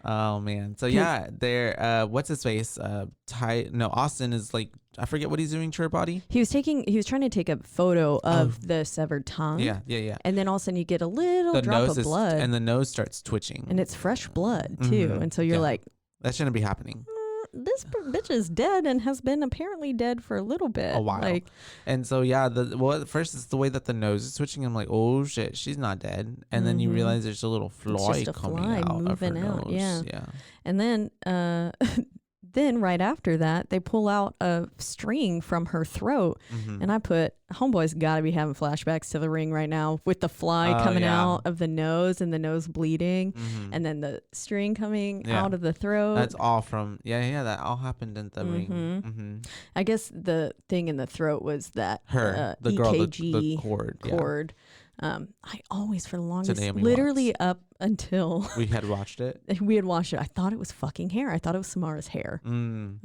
Oh man. So yeah, they're what's his face? Austin is like, I forget what he's doing to her body. He was trying to take a photo of the severed tongue. Yeah. And then all of a sudden you get a little drop of blood. And the nose starts twitching. And it's fresh blood too. And so you're like, that shouldn't be happening. This bitch is dead and has been apparently dead for a little bit. A while. And so yeah, first it's the way that the nose is twitching. I'm like, oh shit, she's not dead. And then you realize there's a little fly coming out moving of her nose. Yeah. And then then right after that, they pull out a string from her throat. And I put, homeboy's got to be having flashbacks to the ring right now with the fly coming out of the nose and the nose bleeding. And then the string coming out of the throat. That's all from, that all happened in the ring. I guess the thing in the throat was that the girl, the cord. I always, for the longest, literally up until we had watched it, I thought it was fucking hair. I thought it was Samara's hair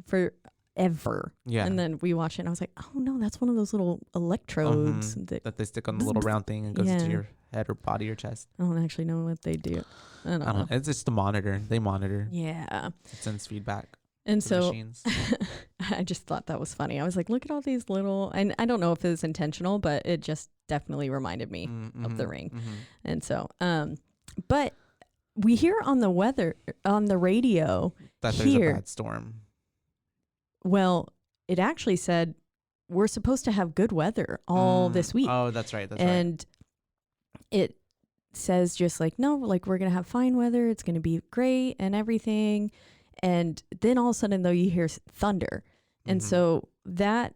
forever. Yeah. And then we watched it and I was like, oh no, that's one of those little electrodes that they stick on the little round thing and goes to your head or body or chest. I don't actually know what they do. I don't know. It's just the monitor. They monitor. Yeah. It sends feedback. And so I just thought that was funny. I was like, look at all these little, and I don't know if it was intentional, but it just definitely reminded me of the ring. And so, but we hear on the radio that there's a bad storm. Well, it actually said we're supposed to have good weather all this week. Oh, that's right. And it says just like, no, like we're going to have fine weather. It's going to be great and everything. And then all of a sudden, though, you hear thunder. And so that,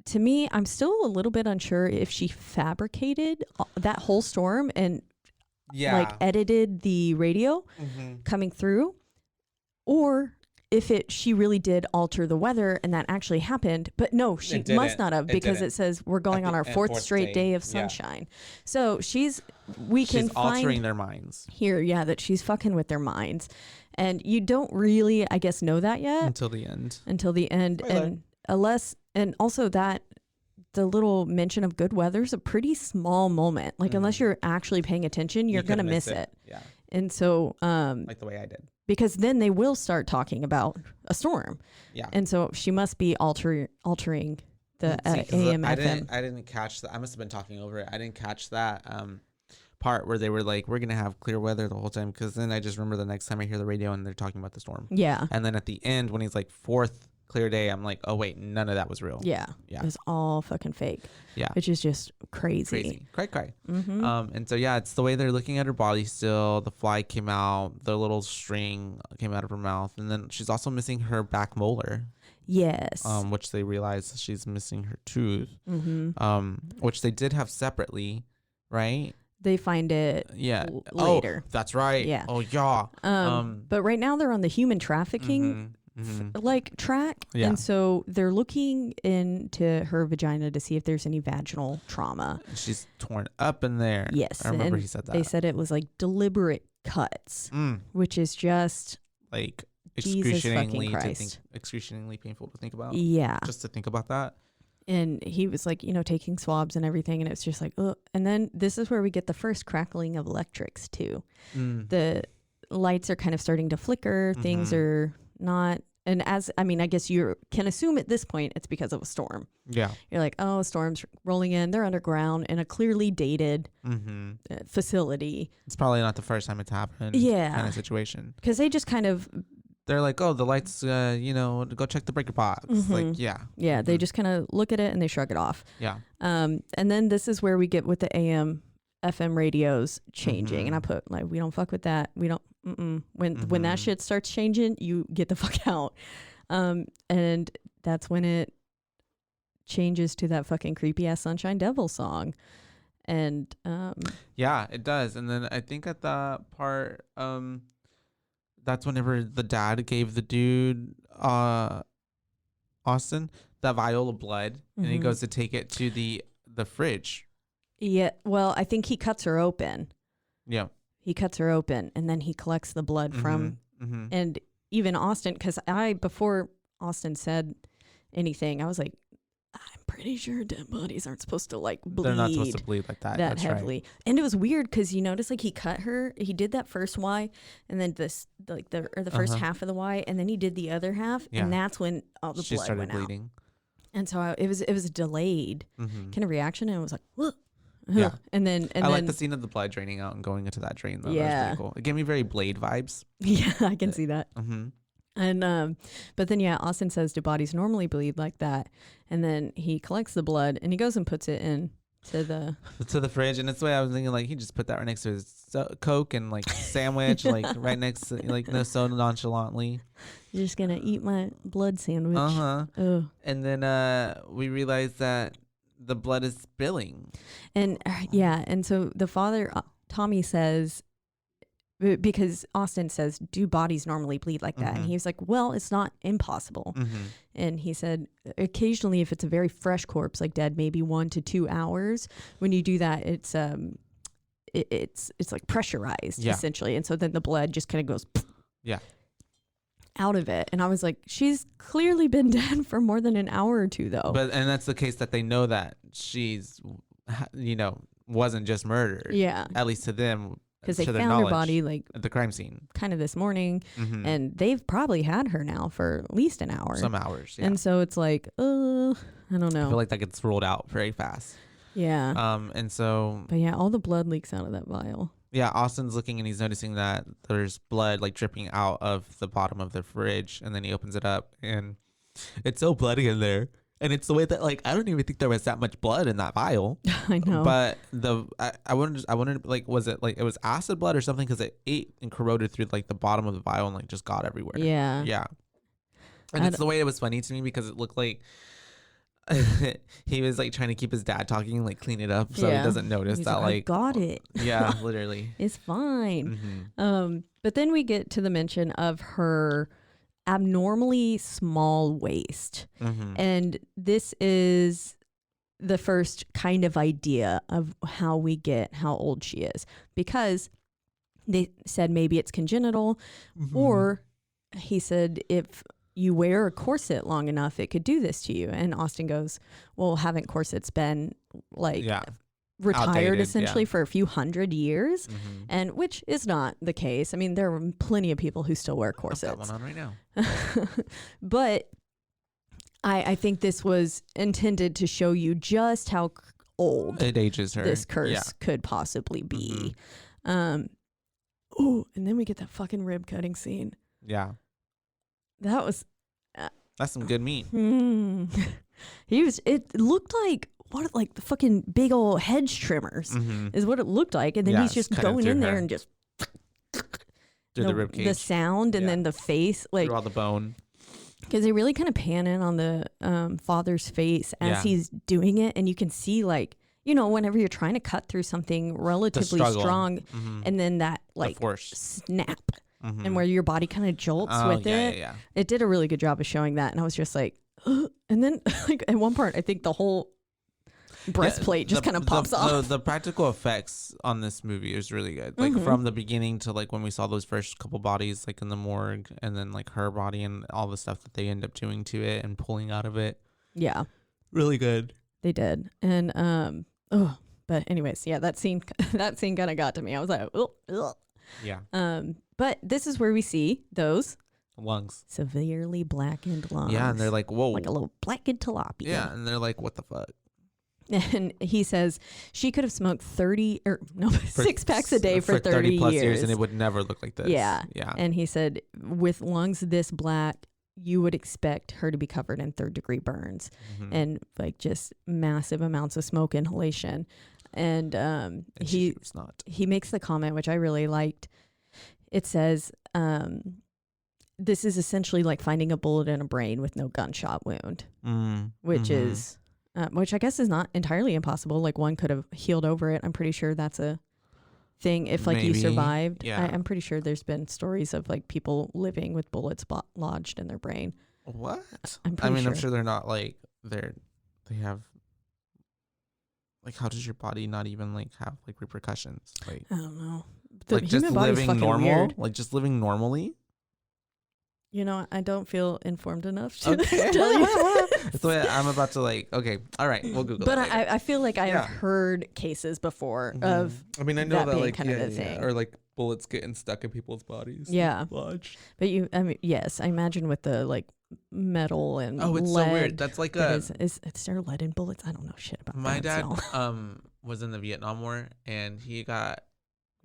to me, I'm still a little bit unsure if she fabricated that whole storm and like edited the radio coming through, or if she really did alter the weather and that actually happened. But no, she must not have, because it says we're going on our fourth straight day of sunshine. So she's altering their minds here. Yeah, that she's fucking with their minds. And you don't really, I guess, know that yet. Until the end. And also that the little mention of good weather is a pretty small moment. Like, unless you're actually paying attention, you're going to miss it. Yeah. And so, like the way I did. Because then they will start talking about a storm. Yeah. And so she must be altering the AM, FM. I didn't catch that. I must have been talking over it. I didn't catch that part where they were like, we're gonna have clear weather the whole time, because then I just remember the next time I hear the radio and they're talking about the storm. Yeah. And then at the end when he's like fourth clear day, I'm like, oh wait, none of that was real. Yeah. It was all fucking fake. Yeah. Which is just crazy. Cray. And so it's the way they're looking at her body still. The fly came out, the little string came out of her mouth, and then she's also missing her back molar. Yes. Which they realize she's missing her tooth. Which they did have separately, right? They find it later. Oh, that's right. Yeah. Oh, yeah. But right now they're on the human trafficking like track. Yeah. And so they're looking into her vagina to see if there's any vaginal trauma. She's torn up in there. Yes. I remember he said that. They said it was like deliberate cuts, which is just like excruciatingly painful to think about. Yeah. Just to think about that. And he was like, taking swabs and everything. And it's just like, ugh. And then this is where we get the first crackling of electrics too. The lights are kind of starting to flicker. Things are not. And I guess you can assume at this point it's because of a storm. Yeah. You're like, oh, a storm's rolling in. They're underground in a clearly dated facility. It's probably not the first time it's happened. Yeah. Kind of situation. Because they just kind of... They're like, oh, the lights, go check the breaker box. Like, yeah. Yeah, they just kind of look at it and they shrug it off. Yeah. And then this is where we get with the AM, FM radios changing. And I put, like, we don't fuck with that. We don't, When that shit starts changing, you get the fuck out. And that's when it changes to that fucking creepy-ass Sunshine Devil song. And... yeah, it does. And then I think at that part... that's whenever the dad gave the dude, Austin, that vial of blood, and he goes to take it to the fridge. Yeah, well, I think he cuts her open. Yeah. He cuts her open, and then he collects the blood from, and even Austin, because before Austin said anything, I was like, I'm pretty sure dead bodies aren't supposed to like bleed. They're not supposed to bleed like that. That That's heavily. right. And it was weird because you notice like he cut her. He did that first Y, and then the first half of the Y, and then he did the other half, Yeah. and that's when all the She blood started went bleeding. out. And so it was a delayed kind of reaction, and it was like, whoa. Yeah. And then I like the scene of the blood draining out and going into that drain though. Yeah. That was pretty cool. It gave me very Blade vibes. Yeah, I can see that. Mm-hmm. And but then Austin says, do bodies normally bleed like that? And then he collects the blood and he goes and puts it in to the fridge. And that's the way I was thinking, like, he just put that right next to his Coke and like sandwich, like right next to, like, no, so nonchalantly. You're just gonna eat my blood sandwich. Oh. And then we realize that the blood is spilling. And and so the father, Tommy, says, because Austin says, do bodies normally bleed like that? And he was like, well, it's not impossible. And he said, occasionally, if it's a very fresh corpse, like dead, maybe 1 to 2 hours, when you do that, it's like pressurized essentially. And so then the blood just kind of goes out of it. And I was like, she's clearly been dead for more than an hour or two though. And that's the case that they know that she's, wasn't just murdered. Yeah. At least to them. Because they found her body like at the crime scene kind of this morning, and they've probably had her now for at least an hour. Some hours, yeah. And so it's like, I don't know. I feel like that gets rolled out very fast. Yeah. And so. But yeah, all the blood leaks out of that vial. Yeah, Austin's looking and he's noticing that there's blood like dripping out of the bottom of the fridge, and then he opens it up and it's so bloody in there. And it's the way that, like, I don't even think there was that much blood in that vial. I know. But I wondered, like, was it like it was acid blood or something? Because it ate and corroded through like the bottom of the vial and like just got everywhere. Yeah. Yeah. And it's the way it was funny to me because it looked like he was like trying to keep his dad talking, like clean it up so he doesn't notice that like I got it. Yeah, literally. It's fine. But then we get to the mention of her abnormally small waist. And this is the first kind of idea of how we get how old she is, because they said maybe it's congenital, or he said if you wear a corset long enough it could do this to you. And Austin goes, well, haven't corsets been like retired outdated, essentially for a few hundred years? And which is not the case. I mean, there are plenty of people who still wear corsets. I've got one on right now. But I think this was intended to show you just how old it ages her. This curse could possibly be. And then we get that fucking rib cutting scene. Yeah. That was that's some good meat. It looked like the fucking big old hedge trimmers is what it looked like. And then he's just going in there and just through the rib cage. The sound and then the face, like through all the bone. Because they really kind of pan in on the father's face as he's doing it, and you can see, like, whenever you're trying to cut through something relatively strong, and then that like snap, and where your body kind of jolts with it. Yeah. It did a really good job of showing that, and I was just like, ugh. And then like at one part, I think the whole breastplate just kind of pops off. The practical effects on this movie is really good. Like from the beginning to like when we saw those first couple bodies like in the morgue, and then like her body and all the stuff that they end up doing to it and pulling out of it. Yeah. Really good. They did. And but anyways, yeah, that scene kind of got to me. I was like, ugh. Yeah. But this is where we see those lungs, severely blackened lungs. Yeah, and they're like, whoa, like a little blackened tilapia. Yeah, and they're like, what the fuck? And he says she could have smoked 6 packs a day for 30 plus years, and it would never look like this. Yeah. Yeah. And he said with lungs this black, you would expect her to be covered in 3rd-degree burns and like just massive amounts of smoke inhalation. And he makes the comment, which I really liked. It says, this is essentially like finding a bullet in a brain with no gunshot wound, which is... which I guess is not entirely impossible. Like one could have healed over it. I'm pretty sure that's a thing. If like you survived, I'm pretty sure there's been stories of like people living with bullets lodged in their brain. What? I'm sure they're not like they have like, how does your body not even like have like repercussions? Like, I don't know. Like just living normal, weird. like just living normally. You know, I don't feel informed enough to Okay. tell you. That's why I'm about to like. Okay, all right, we'll Google. But it later. I feel like I've Yeah. heard cases before of, I mean, I know that that being like kind of a thing. or like bullets getting stuck in people's bodies. Yeah. Lodged. but I mean, yes, I imagine with the like metal and Oh, it's lead. so weird. That's like that a. is there lead in bullets? I don't know shit about My that. dad So. was in the Vietnam War and he got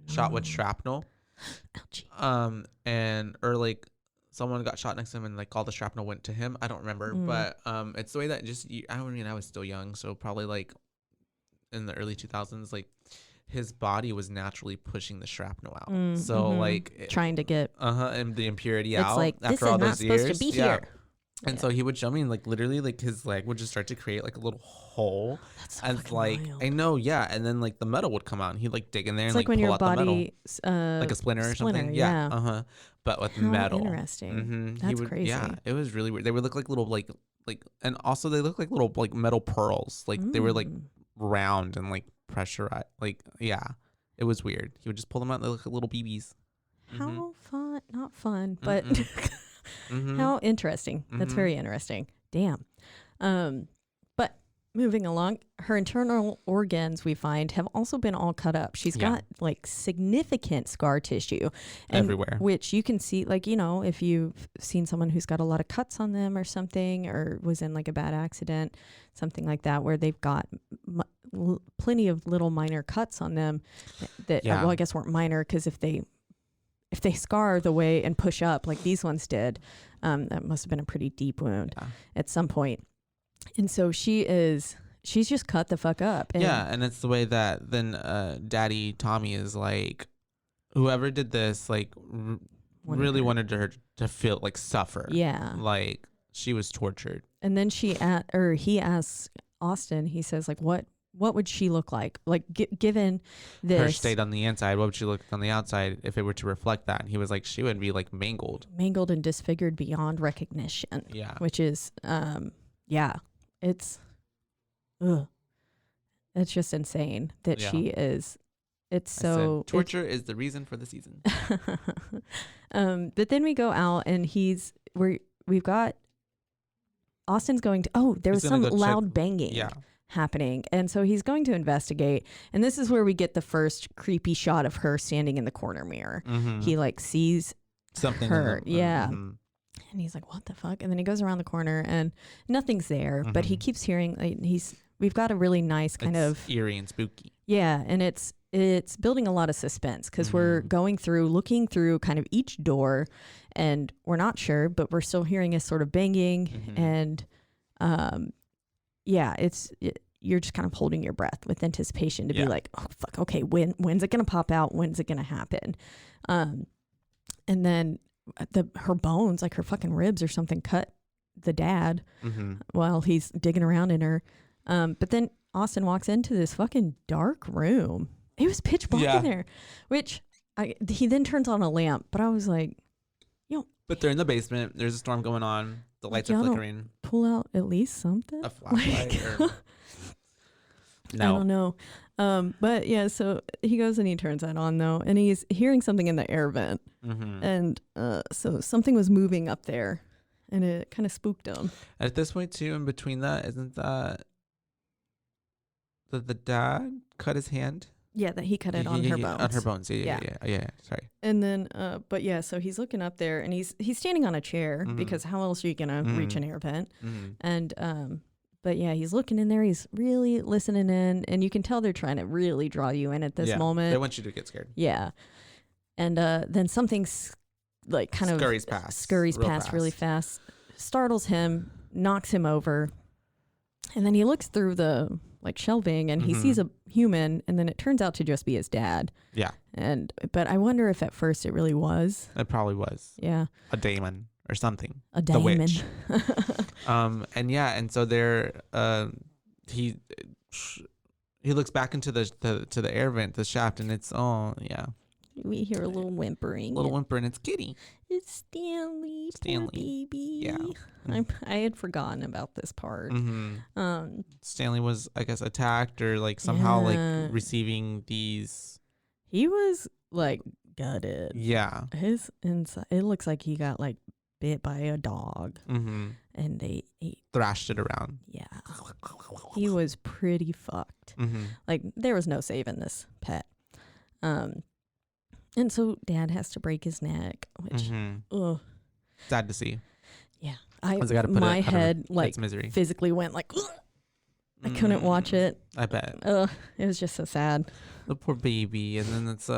shot with shrapnel. Ouchie. And or like someone got shot next to him and like all the shrapnel went to him. I don't remember, but it's the way that just I mean I was still young, so probably like in the early 2000s, like his body was naturally pushing the shrapnel out. So like trying to get and the impurity it's out like after this is all not those supposed years. to be Yeah. here. And so he would show me, and like literally, like his leg would just start to create like a little hole. That's so And fucking like wild. I know, yeah. And then like the metal would come out, and he'd like dig in there It's and like like when pull your out the metal, body like a splinter or something. splinter, Yeah. yeah. But with How metal. interesting. Mm-hmm. That's crazy. Yeah, it was really weird. They would look like little like, and also they look like little like metal pearls. Like they were like round and like pressurized. Like yeah, it was weird. He would just pull them out. And they look like little BBs. How fun? Not fun, but Mm-hmm. how interesting. That's very interesting. Damn. But moving along, her internal organs we find have also been all cut up. She's got like significant scar tissue Everywhere. which you can see, like, you know, if you've seen someone who's got a lot of cuts on them or something, or was in like a bad accident, something like that, where they've got plenty of little minor cuts on them that, well, I guess weren't minor, because if they scar the way and push up like these ones did, that must have been a pretty deep wound at some point. And so she's just cut the fuck up. And and it's the way that then Daddy Tommy is like, whoever did this, like really wanted her to feel like suffer. Yeah. Like she was tortured. And then he asks Austin, he says, like, what would she look like? Like, given this. Her state on the inside, what would she look on the outside if it were to reflect that? And he was like, she would be like mangled and disfigured beyond recognition. Yeah. Which is, it's just insane that she is. It's so torture is the reason for the season. But then we go out and we've got Austin's going to, there was some loud banging happening. And so he's going to investigate. And this is where we get the first creepy shot of her standing in the corner mirror. He like sees something her. And he's like, what the fuck? And then he goes around the corner and nothing's there, but he keeps hearing, like, we've got a really nice kind of eerie and spooky. Yeah. And it's building a lot of suspense because we're looking through kind of each door, and we're not sure, but we're still hearing a sort of banging. And you're just kind of holding your breath with anticipation to be like, oh fuck, okay, when's it gonna pop out? When's it gonna happen? And then her bones, like her fucking ribs or something, cut the dad while he's digging around in her. But then Austin walks into this fucking dark room. It was pitch black in there, which he then turns on a lamp. But I was like, but they're in the basement. There's a storm going on. The lights are flickering. Pull out at least something. A flashlight. No. I don't know. But yeah, so he goes and he turns that on though, and he's hearing something in the air vent. And so something was moving up there, and it kind of spooked him. At this point too, in between that, isn't that the dad cut his hand? Yeah, that he cut it on her bones. On her bones. Yeah. Sorry. And then, but yeah, so he's looking up there, and he's standing on a chair because how else are you gonna reach an air vent? And but yeah, he's looking in there. He's really listening in, and you can tell they're trying to really draw you in at this moment. They want you to get scared. Yeah. And then something's like kind of scurries past really fast, startles him, knocks him over, and then he looks through the like shelving and he sees a human, and then it turns out to just be his dad. Yeah. But I wonder if at first it really was. It probably was. Yeah. A daemon or something. A daemon. The witch. And so there he looks back into the air vent, the shaft, and it's we hear a little whimpering. And it's Kitty. It's Stanley. Poor baby. Yeah. I had forgotten about this part. Stanley was, I guess, attacked or like somehow like receiving these. He was like gutted. Yeah. His inside. It looks like he got like bit by a dog, and they thrashed it around. Yeah, he was pretty fucked. Like there was no saving this pet. And so Dad has to break his neck, which sad to see. Yeah, my head like misery. Physically went like. I couldn't watch it. I bet. It was just so sad. The poor baby, and then it's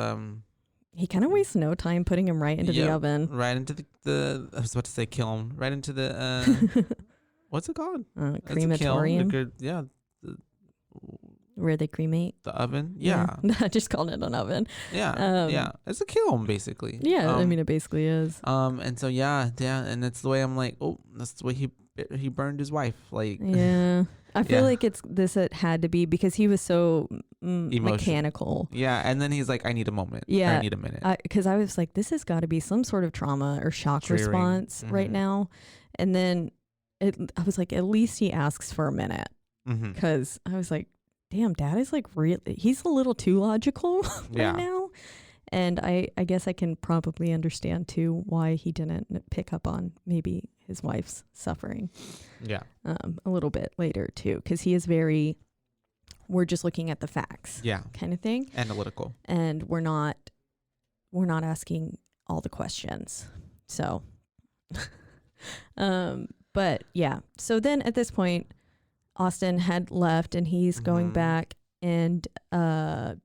He kind of wastes no time putting him right into the oven. Right into the I was about to say kill him. Right into the what's it called? Crematorium. Yeah. Where they cremate. The oven. Yeah. I just called it an oven. Yeah. Yeah. It's a kill him basically. Yeah. I mean, it basically is. And so yeah, and it's the way I'm like, oh, that's the way he burned his wife. Like. Yeah. I feel like it had to be because he was so mechanical. Yeah, and then he's like, I need a moment. Yeah. I need a minute. Because I was like, this has got to be some sort of trauma or shock response right now. And then I was like, at least he asks for a minute. Because I was like, damn, Dad is like he's a little too logical right now. And I guess I can probably understand too why he didn't pick up on maybe his wife's suffering. Yeah. A little bit later too, because he is we're just looking at the facts. Yeah. Kind of thing. Analytical. And we're not asking all the questions. So, but yeah. So then at this point, Austin had left and he's going back, and the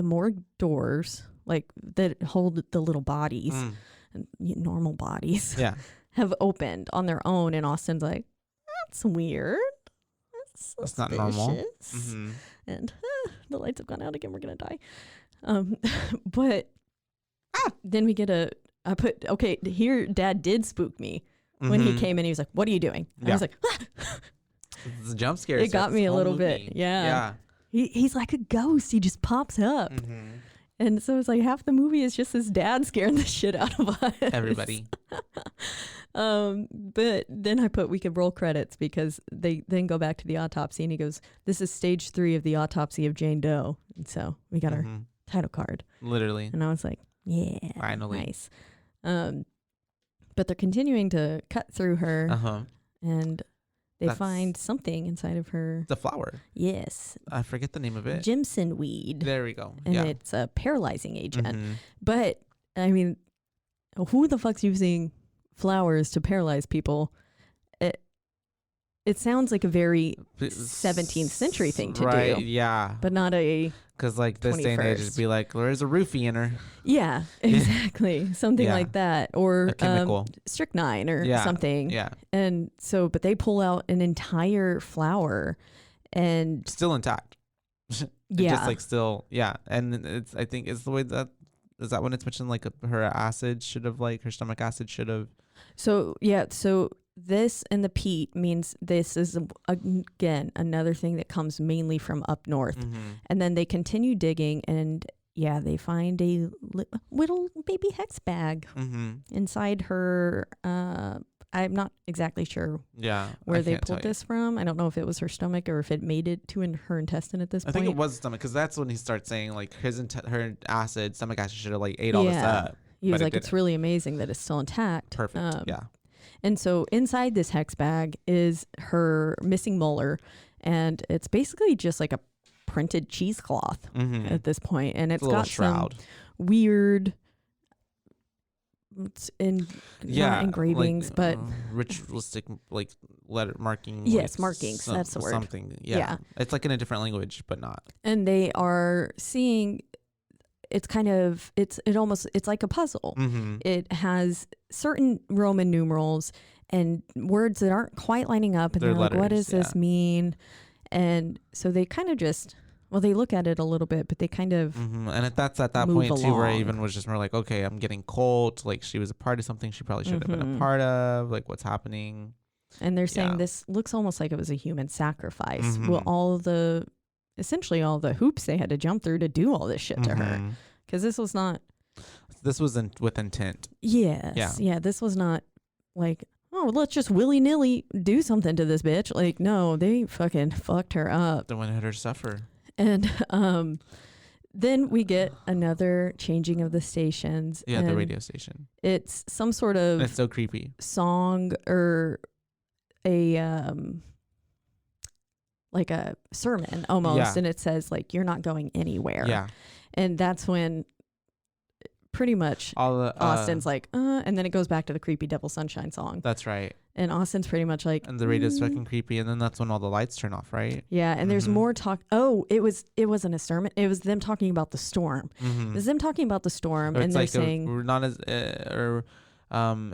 morgue doors, like that hold the little bodies, normal bodies, have opened on their own. And Austin's like, that's weird. That's not normal. And the lights have gone out again. We're going to die. But then we get here Dad did spook me when he came in. He was like, what are you doing? And I was like, it's a jump scare. It got me a little bit. Yeah. He's like a ghost. He just pops up. And so it's like half the movie is just his dad scaring the shit out of us. Everybody. But then we could roll credits because they then go back to the autopsy and he goes, this is stage 3 of the autopsy of Jane Doe. And so we got our title card. Literally. And I was like, yeah, finally. Nice. But they're continuing to cut through her and they find something inside of her. The flower. Yes. I forget the name of it. Jimson weed. There we go. And it's a paralyzing agent. But, I mean, who the fuck's using flowers to paralyze people? It sounds like a very 17th century thing to do. Right, yeah. But not a... Because like this day and age, it'd be like, there's a roofie in her. Yeah, exactly. Something like that. Or a chemical. Strychnine or something. Yeah. And so, but they pull out an entire flower and... Still intact. Just like still, And I think it's the way that... Is that when it's mentioned like her stomach acid should have... So this and the peat means this is, again, another thing that comes mainly from up north. And then they continue digging and, they find a little baby hex bag inside her. I'm not exactly sure where they pulled this from. I don't know if it was her stomach or if it made it to her intestine at this point. I think it was stomach because that's when he starts saying like her stomach acid should have like ate all this up. He was like, it's really amazing that it's still intact. Perfect. And so inside this hex bag is her missing molar, and it's basically just like a printed cheesecloth at this point, and it's got shroud. Some weird not engravings, like, but ritualistic like letter marking. Yes, markings. That's the word. Something. Yeah. It's like in a different language, but not. And they are seeing. It's it's like a puzzle. It has certain Roman numerals and words that aren't quite lining up. And they're like, what does this mean? And so they kind of they look at it a little bit, but they kind of and that's at that point too where I even was just more like, okay, I'm getting cold. Like she was a part of something she probably should have been a part of. Like what's happening? And they're saying this looks almost like it was a human sacrifice. Well, essentially all the hoops they had to jump through to do all this shit to her. Because this was with intent. Yes. Yeah. This was not like, oh, let's just willy-nilly do something to this bitch. Like, no, they fucking fucked her up. They wanted her to suffer. And then we get another changing of the stations. Yeah, the and radio station. It's some sort of And it's so creepy. song or a like a sermon almost, Yeah. and it says like you're not going anywhere. Yeah. And that's when pretty much All the Austin's like, and then it goes back to the creepy Devil Sunshine song. That's right. And Austin's pretty much like, And the radio's fucking creepy, and then that's when all the lights turn off, right? yeah. And there's more talk. Oh, it wasn't a sermon. It was them talking about the storm. It was them talking about the storm, Or and it's they're like saying, we're not as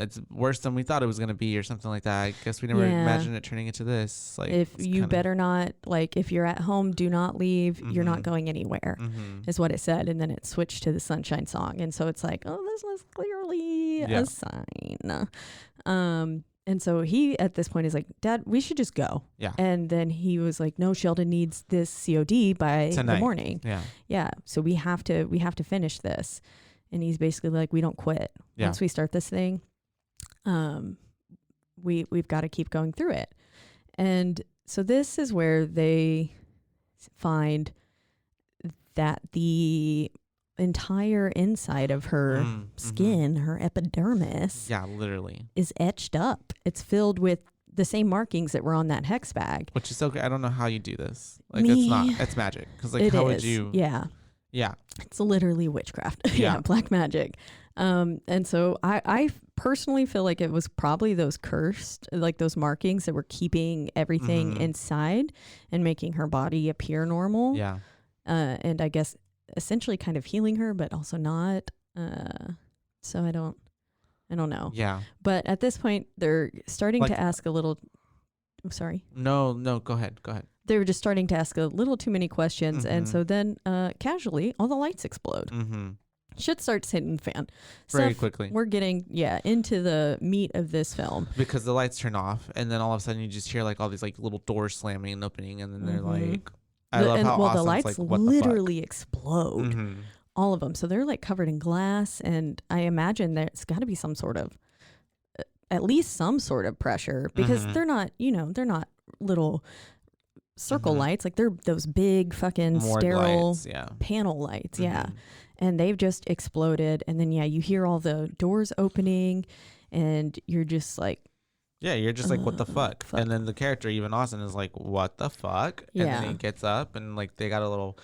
it's worse than we thought it was gonna be, or something like that. I guess we never Yeah. imagined it turning into this. Like, if it's you kinda- better not, like, if you're at home, do not leave. You're not going anywhere, is what it said. And then it switched to the Sunshine song. And so it's like, oh, this was clearly Yeah. a sign. And so he, at this point, is like, Dad, we should just go. Yeah. And then he was like, no, Sheldon needs this COD by Tonight. the morning. Yeah. Yeah. So we have to finish this. And he's basically like, we don't quit. Yeah. Once we start this thing, we've got to keep going through it. And so this is where they find that the entire inside of her skin, her epidermis, Yeah, literally. is etched up. It's filled with the same markings that were on that hex bag. Which is so good. I don't know how you do this. Like, Me- it's magic. Because, like, It how is. would you? Yeah. Yeah. It's literally witchcraft. Yeah. Black magic. And so I personally feel like it was probably those cursed, like those markings that were keeping everything inside and making her body appear normal. Yeah. And I guess essentially kind of healing her, but also not. So I don't know. Yeah. But at this point, they're starting Like- to ask a little. I'm sorry. No. Go ahead. They were just starting to ask a little too many questions, and so then casually, all the lights explode. Shit starts hitting the fan. Very Stuff- quickly. We're getting into the meat of this film. Because the lights turn off, and then all of a sudden you just hear like all these like little doors slamming and opening, and then they're like, I love how the Austin's lights like, what literally the explode. fuck? All of them. So they're like covered in glass, and I imagine there's got to be some sort of, at least some sort of pressure, because they're not little circle lights. Like they're those big fucking More sterile lights, yeah. panel lights. Yeah. And they've just exploded. And then, you hear all the doors opening, and you're just like, Yeah, you're just like, what the fuck? And then the character, even Austin, is like, what the fuck? And Yeah. then he gets up, and like they got a little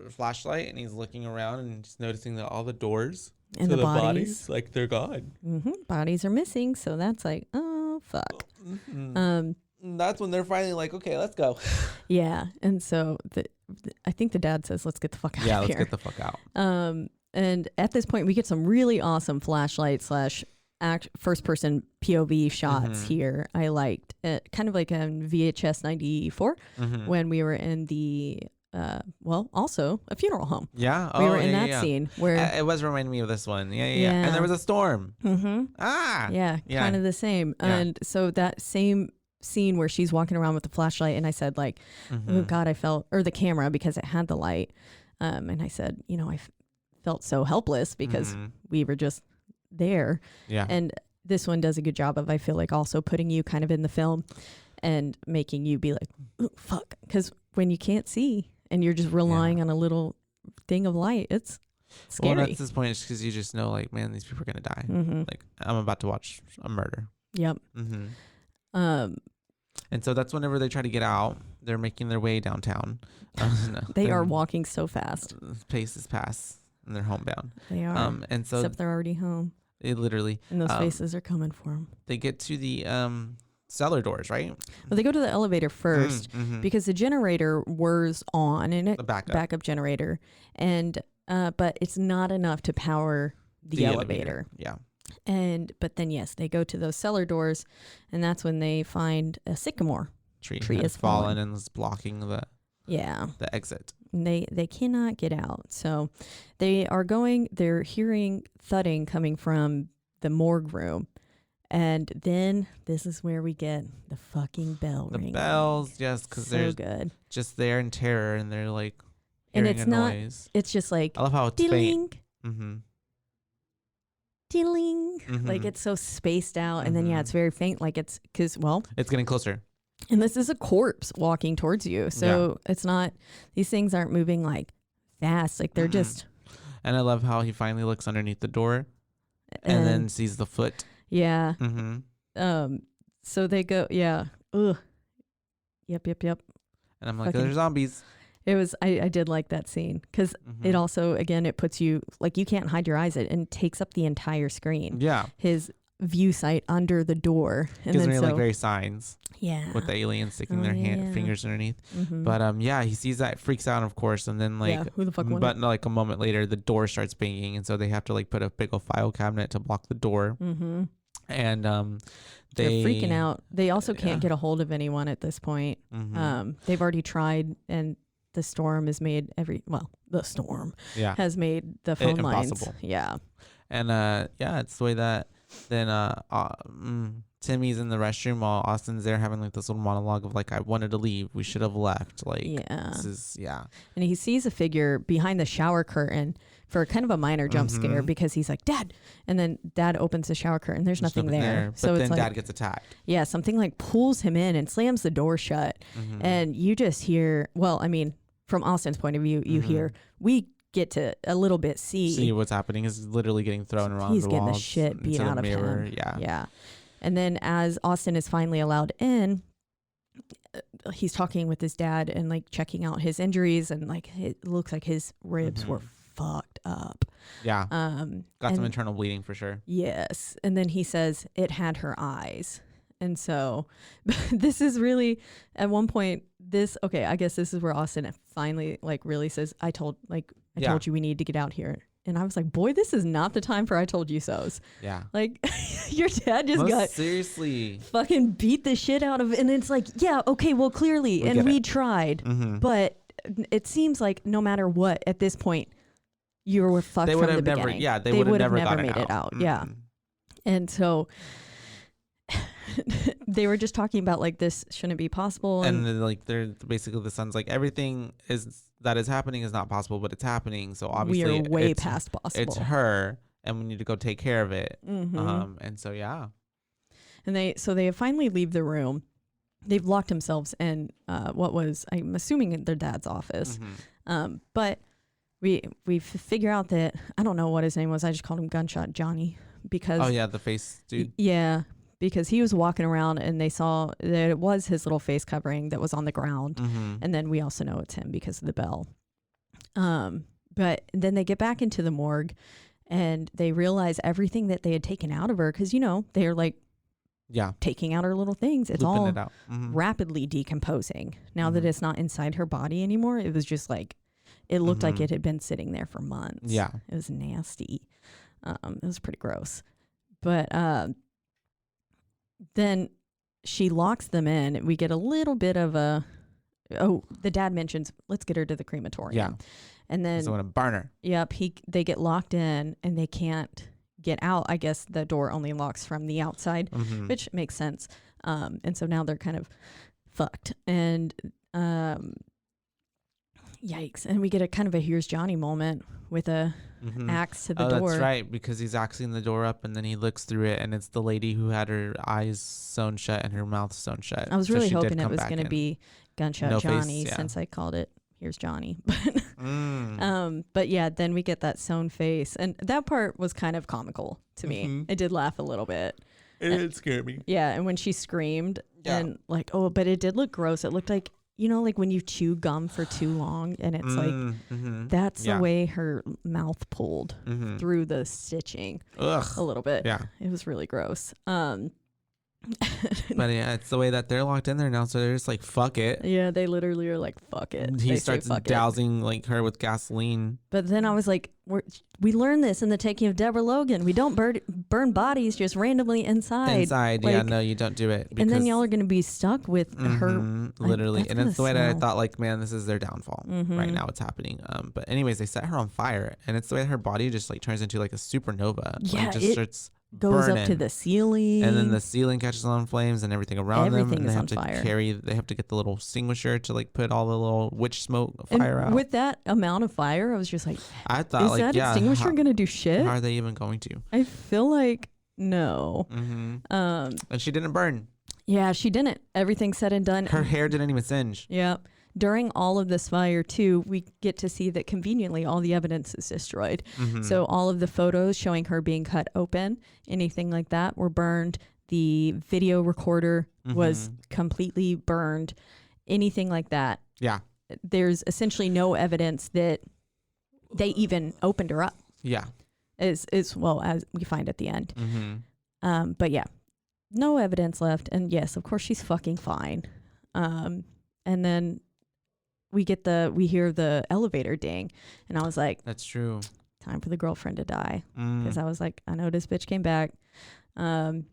flashlight, and he's looking around and just noticing that all the doors and to the bodies, like, they're gone. bodies are missing. So that's like, oh, fuck. And that's when they're finally like, okay, let's go. Yeah. And so I think the dad says, let's get the fuck out Yeah, of let's here. get the fuck out. And at this point, we get some really awesome flashlight / first person POV shots here. I liked it, kind of like on VHS 94 when we were in the, also a funeral home. Yeah. We were in yeah, that yeah. scene where, It was reminding me of this one. Yeah. Yeah. And there was a storm. Ah. yeah, Yeah. kind of the same. Yeah. And so that same scene where she's walking around with the flashlight, and I said like, oh God, I felt, or the camera, because it had the light. And I said, I felt so helpless because we were just there. Yeah. And this one does a good job of, I feel like, also putting you kind of in the film and making you be like, ooh, fuck. Because when you can't see and you're just relying on a little thing of light, it's scary. Well, that's this point, because you just know, like, man, these people are going to die. Like, I'm about to watch a murder. Yep. And so that's whenever they try to get out, they're making their way downtown. They are walking so fast. Paces pass, and they're homebound. They are. And so Except they're already home. it literally, And those faces are coming for them. they get to the cellar doors, right? Well, they go to the elevator first because the generator whirs on, and The backup. backup generator, and but it's not enough to power the elevator. Yeah. But then yes, they go to those cellar doors, and that's when they find a sycamore Tree Tree has is fallen fallen. and is blocking the exit. And they cannot get out. So they're hearing thudding coming from the morgue room. And then this is where we get the fucking bell The ringing. bells, yes, because So they're good. just there in terror, and they're like And hearing it's a not, noise. it's just like, I love how it's faint. ding, Mm-hmm. ding. Like Mhm. it's so spaced out. And then, it's very faint. Like it's because, It's getting closer. and this is a corpse walking towards you. So it's not, these things aren't moving like fast. Like they're just. And I love how he finally looks underneath the door, and then sees the foot. Yeah. Mm-hmm. So they go. Yeah. Ugh. Yep. And I'm like, they're zombies. It was. I did like that scene because it also, again, it puts you like you can't hide your eyes. It takes up the entire screen. Yeah. His view sight under the door. And gives then me like very signs. Yeah. With the aliens sticking their fingers underneath. Mm-hmm. But yeah, he sees that, freaks out, of course, and then like who the fuck but like a moment later the door starts banging, and so they have to like put a big old file cabinet to block the door. Mm-hmm. And they're freaking out. They also can't get a hold of anyone at this point. Mm-hmm. They've already tried, and the storm has made the storm has made the phone lines impossible. Yeah. And it's the way that then Timmy's in the restroom while Austin's there having like this little monologue of like, I wanted to leave, we should have left, like this is and he sees a figure behind the shower curtain for kind of a minor jump scare because he's like, Dad, and then Dad opens the shower curtain, there's nothing there. But so then it's like, Dad gets attacked. Yeah, something like pulls him in and slams the door shut, and you just hear, well, I mean, from Austin's point of view, you hear, we get to a little bit see what's happening. Is literally getting thrown around. He's the getting walls, the shit beat out of mirror. him. Yeah. And then as Austin is finally allowed in, he's talking with his dad and like checking out his injuries, and like it looks like his ribs were fucked up. Yeah. Got some internal bleeding for sure. Yes. And then he says it had her eyes. And so this is really at one point I guess this is where Austin finally like really says, I told you we need to get out here. And I was like, boy, this is not the time for I told you so's. Yeah. Like your dad just got seriously fucking beat the shit out of, and it's like, yeah, okay, well, clearly, we tried, but it seems like no matter what, at this point, you were fucked from the beginning. They would have never made it out. Yeah. And so they were just talking about like this shouldn't be possible, and then, like they're basically, the son's like, everything that is happening is not possible, but it's happening, so obviously we are way past possible. It's her, and we need to go take care of it. And so and they finally leave the room. They've locked themselves in what was, I'm assuming, in their dad's office. But we figure out that, I don't know what his name was, I just called him Gunshot Johnny because the face dude. Because he was walking around and they saw that it was his little face covering that was on the ground. And then we also know it's him because of the bell. But then they get back into the morgue and they realize everything that they had taken out of her, because, they're like taking out her little things. It's looping all it out. rapidly decomposing. Now that it's not inside her body anymore, it was just like, it looked like it had been sitting there for months. Yeah. It was nasty. It was pretty gross. But then she locks them in. We get a little bit of the dad mentions, let's get her to the crematorium. Yeah. And then, so I want to burn her. Yep. They get locked in and they can't get out. I guess the door only locks from the outside, which makes sense. And so now they're kind of fucked. And yikes. And we get a kind of a here's Johnny moment with a axe to the door. That's right, because he's axing the door up and then he looks through it and it's the lady who had her eyes sewn shut and her mouth sewn shut. I was really hoping it was going to be Gunshot Johnny since I called it here's Johnny. But yeah, then we get that sewn face, and that part was kind of comical to me. I did laugh a little bit. It did scare me. Yeah, and when she screamed and like, but it did look gross. It looked like, like when you chew gum for too long and it's like, that's the way her mouth pulled through the stitching. Ugh. A little bit. Yeah. It was really gross. But yeah, it's the way that they're locked in there now, so they're just like, fuck it. Yeah, they literally are like, fuck it. He starts dousing like her with gasoline. But then I was like, we learned this in the taking of Deborah Logan. We don't burn bodies just randomly inside. Like, no, you don't do it. And then y'all are going to be stuck with her. Literally. And it's the way that I thought, like, man, this is their downfall. Right now it's happening. But anyways, they set her on fire, and it's the way that her body just like turns into like a supernova. Yeah, like, just starts goes burning up to the ceiling, and then the ceiling catches on flames and everything around them, and is on fire. They have to get the little extinguisher to like put all the little witch smoke fire out. With that amount of fire, I was just like, I thought, is that extinguisher gonna do shit? How are they even going to? I feel like no. And she didn't burn. Yeah, she didn't. Everything said and done. Her hair didn't even singe. Yep. during all of this fire too, we get to see that conveniently all the evidence is destroyed. So all of the photos showing her being cut open, anything like that, were burned. The video recorder was completely burned. Anything like that. Yeah. There's essentially no evidence that they even opened her up. Yeah. As well as we find at the end. But yeah, no evidence left. And yes, of course she's fucking fine. And then we hear the elevator ding, and I was like, that's true. Time for the girlfriend to die. Because I was like, I know this bitch came back. And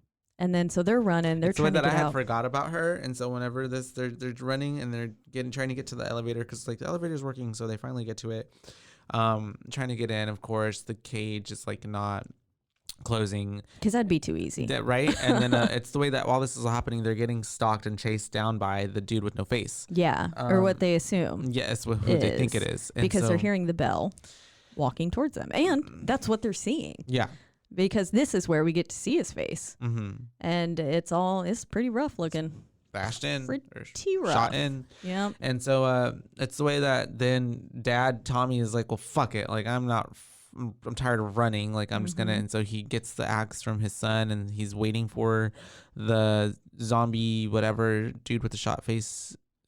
then so they're running. They're trying to get out. I had forgot about her, and so whenever they're running and they're trying to get to the elevator because like the elevator's working, so they finally get to it. Trying to get in, of course, the cage is like not closing because that'd be too easy, right? And then it's the way that while this is all happening, they're getting stalked and chased down by the dude with no face. Yeah, or what they assume. Yes, who they think it is, and because they're hearing the bell walking towards them, and that's what they're seeing. Yeah. Because this is where we get to see his face. And it's pretty rough looking. Bashed in. Pretty rough. Shot in. Yeah. And so it's the way that then Tommy is like, well, fuck it. Like, I'm tired of running. Like, I'm just going to. And so he gets the axe from his son and he's waiting for the zombie, whatever, dude with the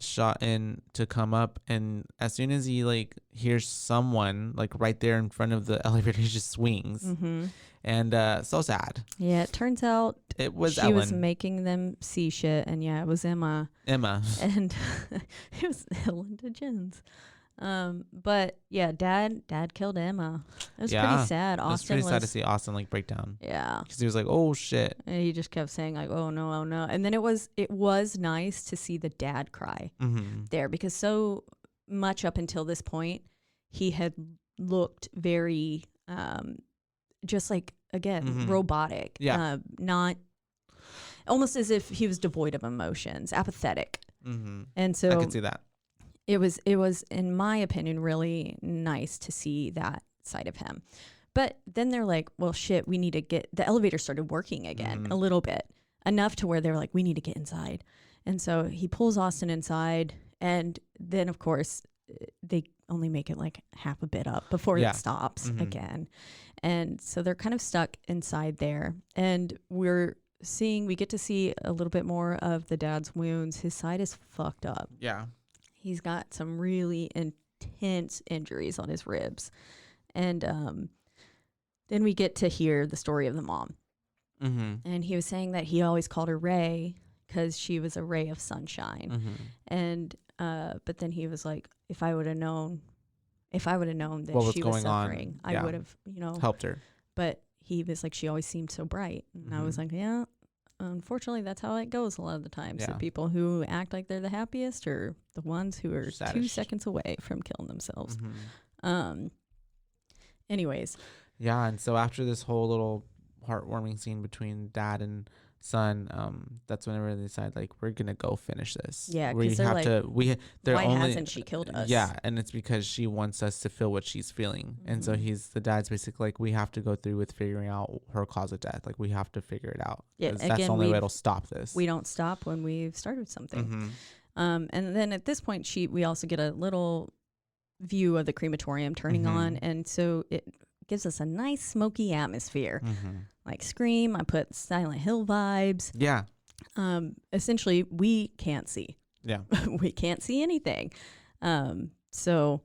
shot in to come up. And as soon as he like hears someone like right there in front of the elevator, he just swings. And so sad. Yeah, it turns out it was she Ellen. was making them see shit, and yeah, it was Emma. And it was Ellen DeGeneres. But yeah, Dad killed Emma. It was pretty sad. Austin it was pretty sad to see Austin like break down. Yeah, because he was like, "Oh shit!" And he just kept saying like, "Oh no, oh no." And then it was nice to see the dad cry there, because so much up until this point, he had looked very just like, again, robotic. Yeah. Not almost as if he was devoid of emotions, apathetic. And so I could see that. It was, in my opinion, really nice to see that side of him. But then they're like, well, shit, we need to get, the elevator started working again a little bit, enough to where they're like, we need to get inside. And so he pulls Austin inside. And then, of course, they only make it like half a bit up before it stops again. And so they're kind of stuck inside there. And we get to see a little bit more of the dad's wounds. His side is fucked up. Yeah. He's got some really intense injuries on his ribs. And then we get to hear the story of the mom. And he was saying that he always called her Ray because she was a ray of sunshine. And but then he was like, if I would have known that she was suffering, I would have, helped her. But he was like, she always seemed so bright. And I was like, yeah, unfortunately, that's how it goes a lot of the times. Yeah. The people who act like they're the happiest are the ones who are Saddest. 2 seconds away from killing themselves. Anyways. Yeah, and so after this whole little heartwarming scene between dad and son, that's whenever they decide like we're gonna go finish this. Yeah, because they're like, why hasn't she killed us? Yeah, and it's because she wants us to feel what she's feeling. And so the dad's basically like, we have to go through with figuring out her cause of death. Like, we have to figure it out. Yeah, that's the only way it'll stop this. We don't stop when we've started something. And then at this point, we also get a little view of the crematorium turning on, and so it gives us a nice smoky atmosphere. Like Scream, I put Silent Hill vibes. Yeah. Essentially, we can't see. Yeah. We can't see anything. So,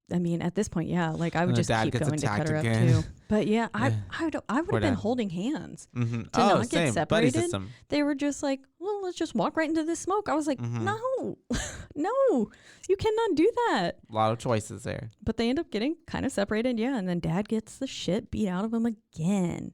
I mean, at this point, yeah, like I would just keep going to cut her up too. But yeah, I would have been holding hands to not get separated. They were just like, well, let's just walk right into this smoke. I was like, no, you cannot do that. A lot of choices there. But they end up getting kind of separated, yeah. And then Dad gets the shit beat out of him again.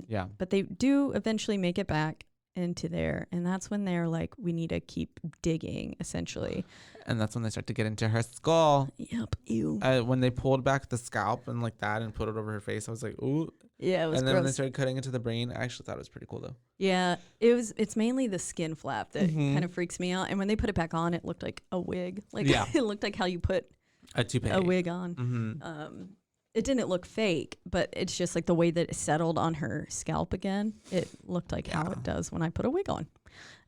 Yeah. But they do eventually make it back into there, and that's when they're like, we need to keep digging, essentially. And that's when they start to get into her skull. Yep. Ew. When they pulled back the scalp and like that and put it over her face, I was like, ooh. Yeah, it was And then gross. when they started cutting into the brain, I actually thought it was pretty cool though. Yeah, it's mainly the skin flap that kind of freaks me out. And when they put it back on, it looked like a wig. Like it looked like how you put a toupee, a wig on. It didn't look fake, but it's just like the way that it settled on her scalp again. It looked like how it does when I put a wig on.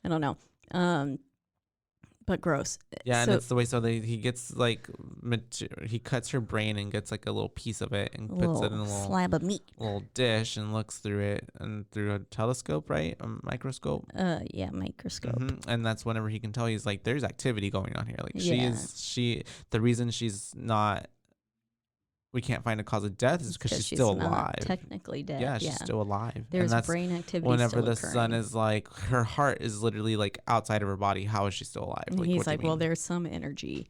I don't know. but gross. Yeah, and So- it's the way he gets like he cuts her brain and gets like a little piece of it and puts it in a little slab of meat. little dish and looks through it and through a telescope, right? A microscope. Yeah, microscope. And that's whenever he can tell, he's like, there's activity going on here. Like Yeah. the reason she's not, we can't find a cause of death is because she's still not alive. technically dead. Yeah, she's still alive. There's and that's brain activity. whenever still the occurring. sun is like, her heart is literally like outside of her body. How is she still alive? And Like, he's what do you like, well, mean? there's some energy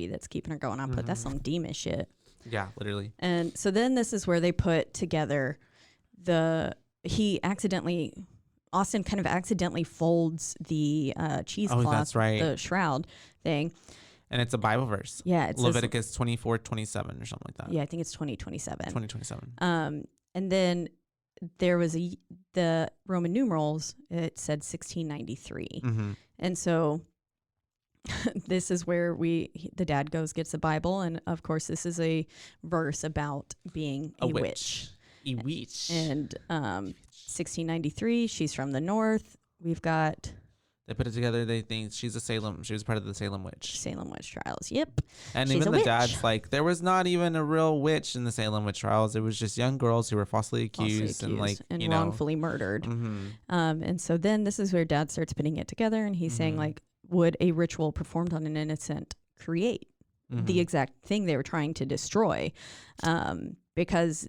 that's keeping her going on, but that's some demon shit. Yeah, literally. And so then this is where they put together Austin kind of accidentally folds the cheesecloth, that's right. the shroud thing. And it's a Bible verse. Yeah, it's Leviticus 24:27 or something like that. Yeah, I think it's 2027. 20:27. And then there was the Roman numerals. It said 1693, and so this is where the dad gets a Bible, and of course this is a verse about being a witch. A witch. And 1693, she's from the north. We've got They put it together. They think she was part of the Salem witch. Salem witch trials. Yep. And She's even a the witch. dad's like, there was not even a real witch in the Salem witch trials. It was just young girls who were falsely accused and like, and wrongfully murdered. And so then this is where dad starts putting it together, and he's saying like, would a ritual performed on an innocent create the exact thing they were trying to destroy? Because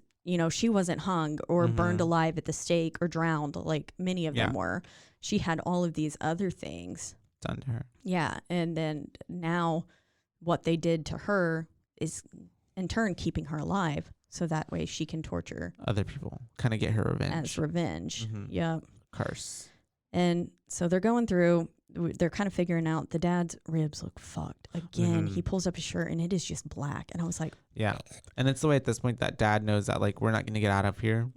she wasn't hung or burned alive at the stake or drowned like many of them were. She had all of these other things done to her. Yeah. And then now what they did to her is in turn keeping her alive. So that way she can torture other people, kind of get her revenge. As revenge. Yeah. Curse. And so they're going through, they're kind of figuring out the dad's ribs look fucked. Again, he pulls up his shirt and it is just black. And I was like, yeah. And it's the way at this point that dad knows that like, we're not going to get out of here.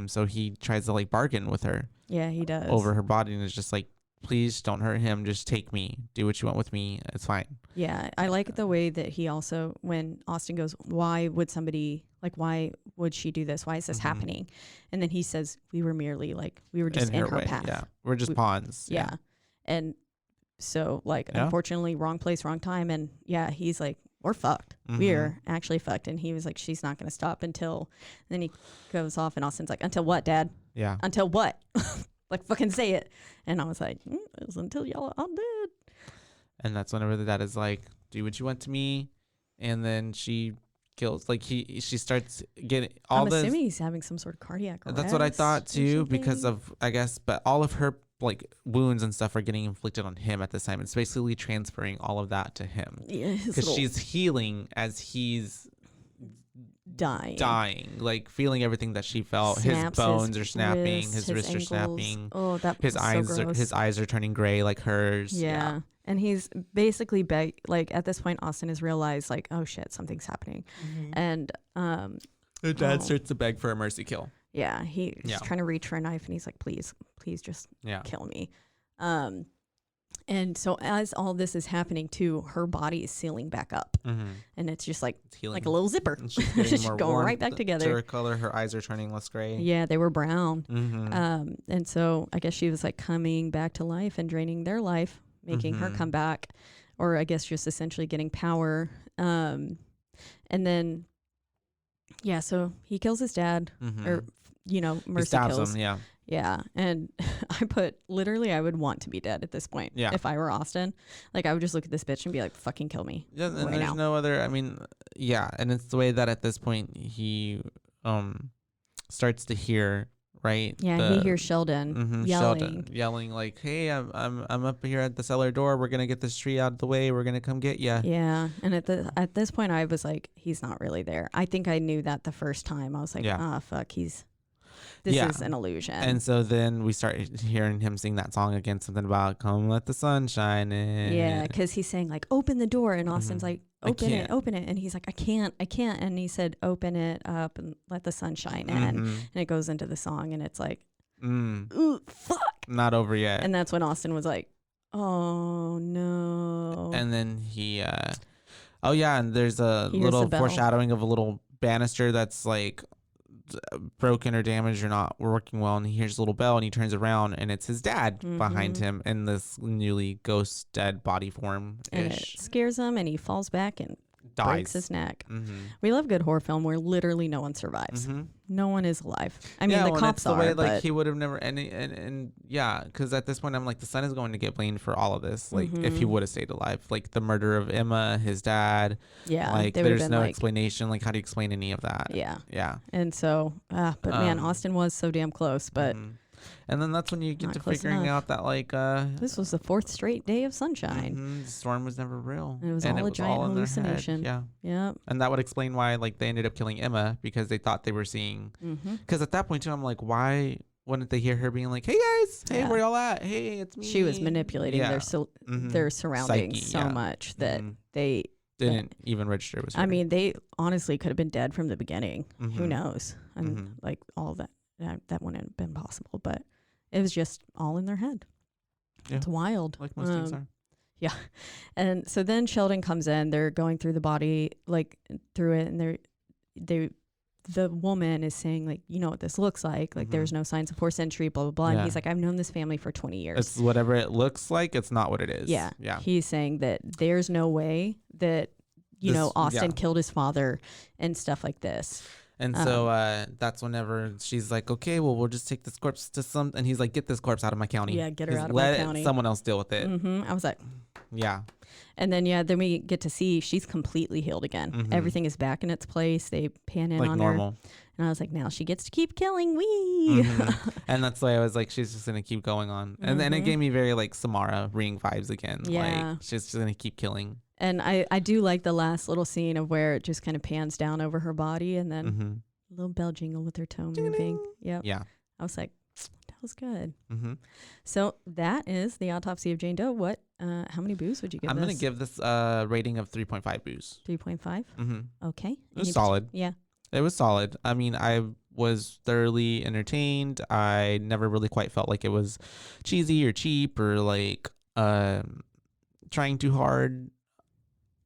So he tries to like bargain with her. Yeah, he does. Over her body, and is just like, please don't hurt him. Just take me. Do what you want with me. It's fine. Yeah. I like the way that he also, when Austin goes, why would she do this? Why is this happening? And then he says, we were just in her path. Yeah. We're just pawns. Yeah. And so unfortunately, wrong place, wrong time. And yeah, he's like, we're fucked. We're actually fucked. And he was like, she's not going to stop until, and then he goes off and Austin's like, until what, Dad? Yeah. Until what? Like, fucking say it. And I was like, it was until y'all are dead. And that's whenever the dad is like, do what you want to me. And then she kills, like she starts getting all I'm this. assuming he's having some sort of cardiac arrest. That's what I thought too, or because something. of, I guess, but all of her like wounds and stuff are getting inflicted on him at this time. It's basically transferring all of that to him. Yeah, because she's healing as he's dying, like feeling everything that she felt. Snaps, his bones are his snapping, wrists, his wrists are ankles. snapping. Oh, that his was eyes so gross. his eyes are turning gray like hers. Yeah. And he's basically like at this point Austin has realized like, oh shit, something's happening. And the dad starts to beg for a mercy kill. Yeah, he's trying to reach for a knife and he's like, please just kill me. And so as all this is happening too, her body is sealing back up. And it's just like a little zipper. She's going right back together. To her color, her eyes are turning less gray. Yeah, they were brown. And so I guess she was like coming back to life and draining their life, making her come back, or I guess just essentially getting power. And then, yeah, so he kills his dad, or, Mercy kills. Him, Yeah. And I would want to be dead at this point. Yeah. If I were Austin, like I would just look at this bitch and be like, fucking kill me. Yeah. And right there's now. no other, and it's the way that at this point he starts to hear, right? Yeah. He hears Sheldon yelling like, hey, I'm up here at the cellar door. We're going to get this tree out of the way. We're going to come get you. Yeah. And at this point I was like, he's not really there. I think I knew that the first time. I was like, fuck, this is an illusion. And so then we start hearing him sing that song again, something about come let the sun shine in. Yeah, because he's saying like, open the door. And Austin's like, open it. And he's like, I can't. And he said, open it up and let the sun shine in. And it goes into the song and it's like, ooh, fuck. Not over yet. And that's when Austin was like, oh no. And then he, and there's a little foreshadowing of a little banister that's like broken or damaged or not working well, and he hears a little bell and he turns around and it's his dad behind him in this newly ghost dead body form, and it scares him, and he falls back and breaks his neck. We love good horror film where literally no one survives. No one is alive. I mean, the cops the are, way, but he would have never, and yeah, because at this point I'm like, the son is going to get blamed for all of this, like if he would have stayed alive, like the murder of Emma, his dad. Yeah, like there's no explanation. Like, how do you explain any of that? Yeah. And so but man, Austin was so damn close, but and then that's when you get to figuring out that this was the 4th straight day of sunshine. The storm was never real. It was all a giant hallucination. Yeah. And that would explain why, like, they ended up killing Emma, because they thought they were seeing. Because at that point too, I'm like, why wouldn't they hear her being like, "Hey guys, hey, where y'all at? Hey, it's me." She was manipulating their surroundings so much that they didn't even register it was her. I mean, they honestly could have been dead from the beginning. Who knows? And like all that wouldn't have been possible, but it was just all in their head. Yeah. It's wild. Like most things are. Yeah. And so then Sheldon comes in, they're going through the body, like through it, and the woman is saying, like, you know what this looks like. Like, there's no signs of forced entry, blah, blah, blah. And he's like, I've known this family for 20 years. It's whatever it looks like. It's not what it is. Yeah. He's saying that there's no way that, Austin killed his father and stuff like this. And so that's whenever she's like, okay, well, we'll just take this corpse to some. And he's like, get this corpse out of my county. Yeah, get her out of my county. Let someone else deal with it. I was like, yeah. And then, then we get to see she's completely healed again. Everything is back in its place. They pan in like on normal. her. And I was like, now she gets to keep killing. Wee. And that's why I was like, she's just going to keep going on. And then it gave me very like Samara Ring vibes again. Yeah. Like, she's just going to keep killing. And I do like the last little scene of where it just kind of pans down over her body, and then a little bell jingle with her toe moving. Yep. Yeah. I was like, that was good. So that is the Autopsy of Jane Doe. What? How many boos would you give I'm this? going to give this rating of 3.5 boos. 3.5? Okay. It was solid. Yeah. It was solid. I mean, I was thoroughly entertained. I never really quite felt like it was cheesy or cheap or like trying too hard.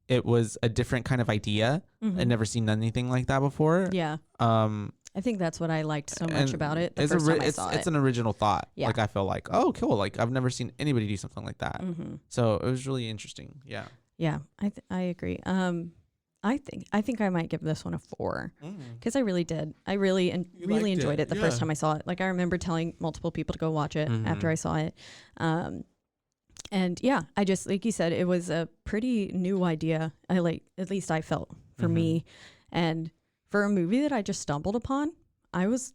It was a different kind of idea. I'd never seen anything like that before. Yeah. I think that's what I liked so much about it. The first time I saw it. It's an original thought. Yeah. Like, I feel like, oh, cool. Like, I've never seen anybody do something like that. So it was really interesting. Yeah. Yeah, I agree. I think I might give this one a 4 because I really did. I really enjoyed it the first time I saw it. Like, I remember telling multiple people to go watch it after I saw it. And yeah, I just, like you said, it was a pretty new idea. At least I felt for me, and for a movie that I just stumbled upon, I was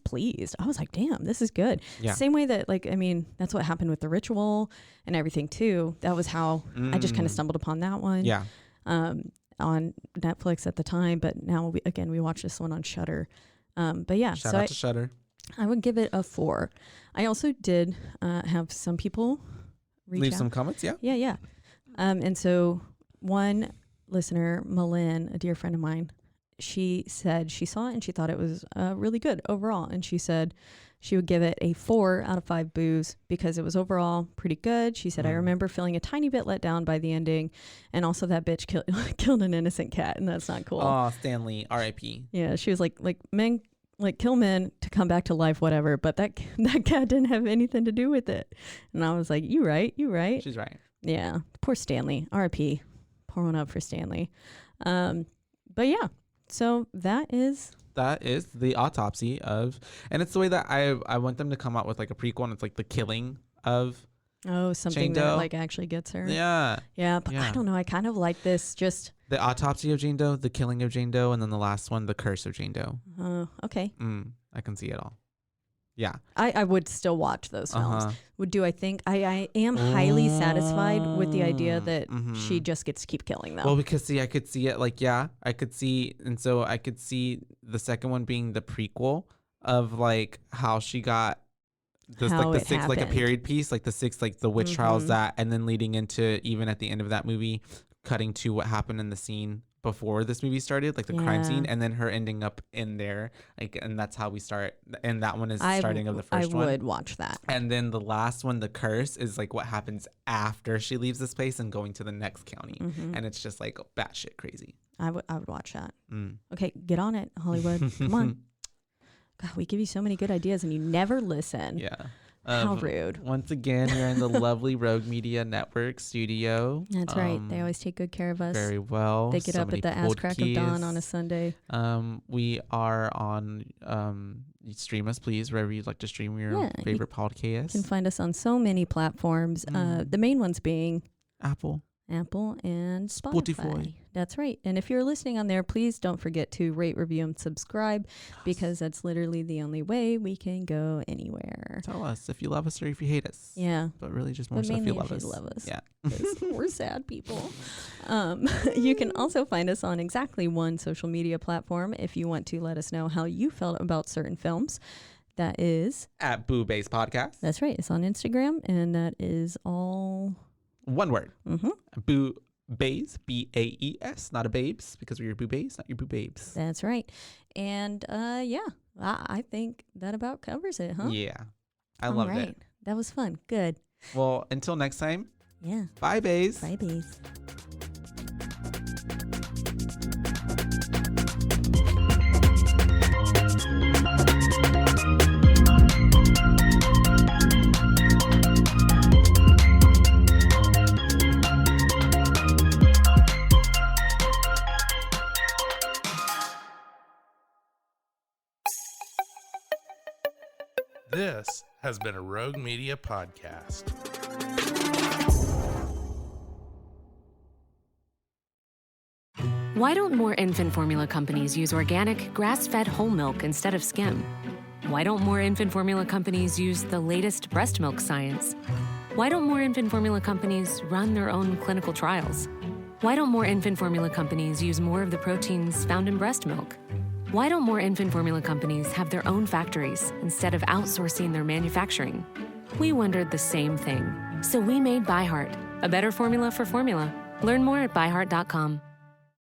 pleased. I was like, damn, this is good. Yeah. Same way that, like, I mean, that's what happened with The Ritual and everything too. That was how I just kind of stumbled upon that one. Yeah. On Netflix at the time, but now we watch this one on Shudder. But yeah, shout out to Shudder. I would give it a 4. I also did have some people leave some comments. Yeah. And so one listener, Malin, a dear friend of mine, she said she saw it and she thought it was really good overall. And she said she would give it a 4 out of 5 boos because it was overall pretty good. She said, I remember feeling a tiny bit let down by the ending. And also that bitch killed an innocent cat, and that's not cool. Oh, Stanley, R.I.P. Yeah, she was like men, like, kill men to come back to life, whatever. But that cat didn't have anything to do with it. And I was like, you right. She's right. Yeah, poor Stanley, R.I.P. Pour one up for Stanley. But yeah, so that is the Autopsy of, and it's the way that I want them to come out with like a prequel, and it's like the killing of something Jane that Doe. like actually gets her. Yeah, but I don't know, I kind of like this, just the Autopsy of Jane Doe, the killing of Jane Doe, and then the last one, the curse of Jane Doe. Okay. I can see it all. Yeah, I would still watch those films. I think I am highly satisfied with the idea that she just gets to keep killing them. Well, because I could see it, like, I could see, and so I could see the second one being the prequel of like how she got this, like the 6, like a period piece, like the 6, like the witch trials, that, and then leading into even at the end of that movie, cutting to what happened in the scene before this movie started, like the crime scene, and then her ending up in there, like, and that's how we start. And that one is the starting of the first one. I would watch that. And then the last one, the curse, is like what happens after she leaves this place and going to the next county, and it's just like batshit crazy. I would watch that. Mm. Okay, get on it, Hollywood. Come on. God, we give you so many good ideas and you never listen. Yeah. How rude. Once again, you're in the lovely Rogue Media Network studio. That's right. They always take good care of us. Very well. They get So up many at the ass crack of dawn on a podcasts. Sunday. We are on you stream us, please, wherever you'd like to stream your favorite podcast. You can find us on so many platforms. The main ones being Apple and Spotify. That's right. And if you're listening on there, please don't forget to rate, review, and subscribe because that's literally the only way we can go anywhere. Tell us if you love us or if you hate us. Yeah. But really just more But so if mainly you love if us. you love us. Yeah. 'Cause we're sad people. You can also find us on exactly one social media platform if you want to let us know how you felt about certain films. That is At Boo Base Podcast. That's right. It's on Instagram, and that is all. One word. Mm-hmm. Boo Baes, Baes, not a babes, because we're your Boo Baes, not your Boo Babes. That's right. And I think that about covers it, huh? Yeah. I loved it. That was fun. Good. Well, until next time. Yeah. Bye, Baes. Bye, bees. This has been a Rogue Media podcast. Why don't more infant formula companies use organic, grass-fed whole milk instead of skim? Why don't more infant formula companies use the latest breast milk science? Why don't more infant formula companies run their own clinical trials? Why don't more infant formula companies use more of the proteins found in breast milk? Why don't more infant formula companies have their own factories instead of outsourcing their manufacturing? We wondered the same thing. So we made ByHeart, a better formula for formula. Learn more at byheart.com.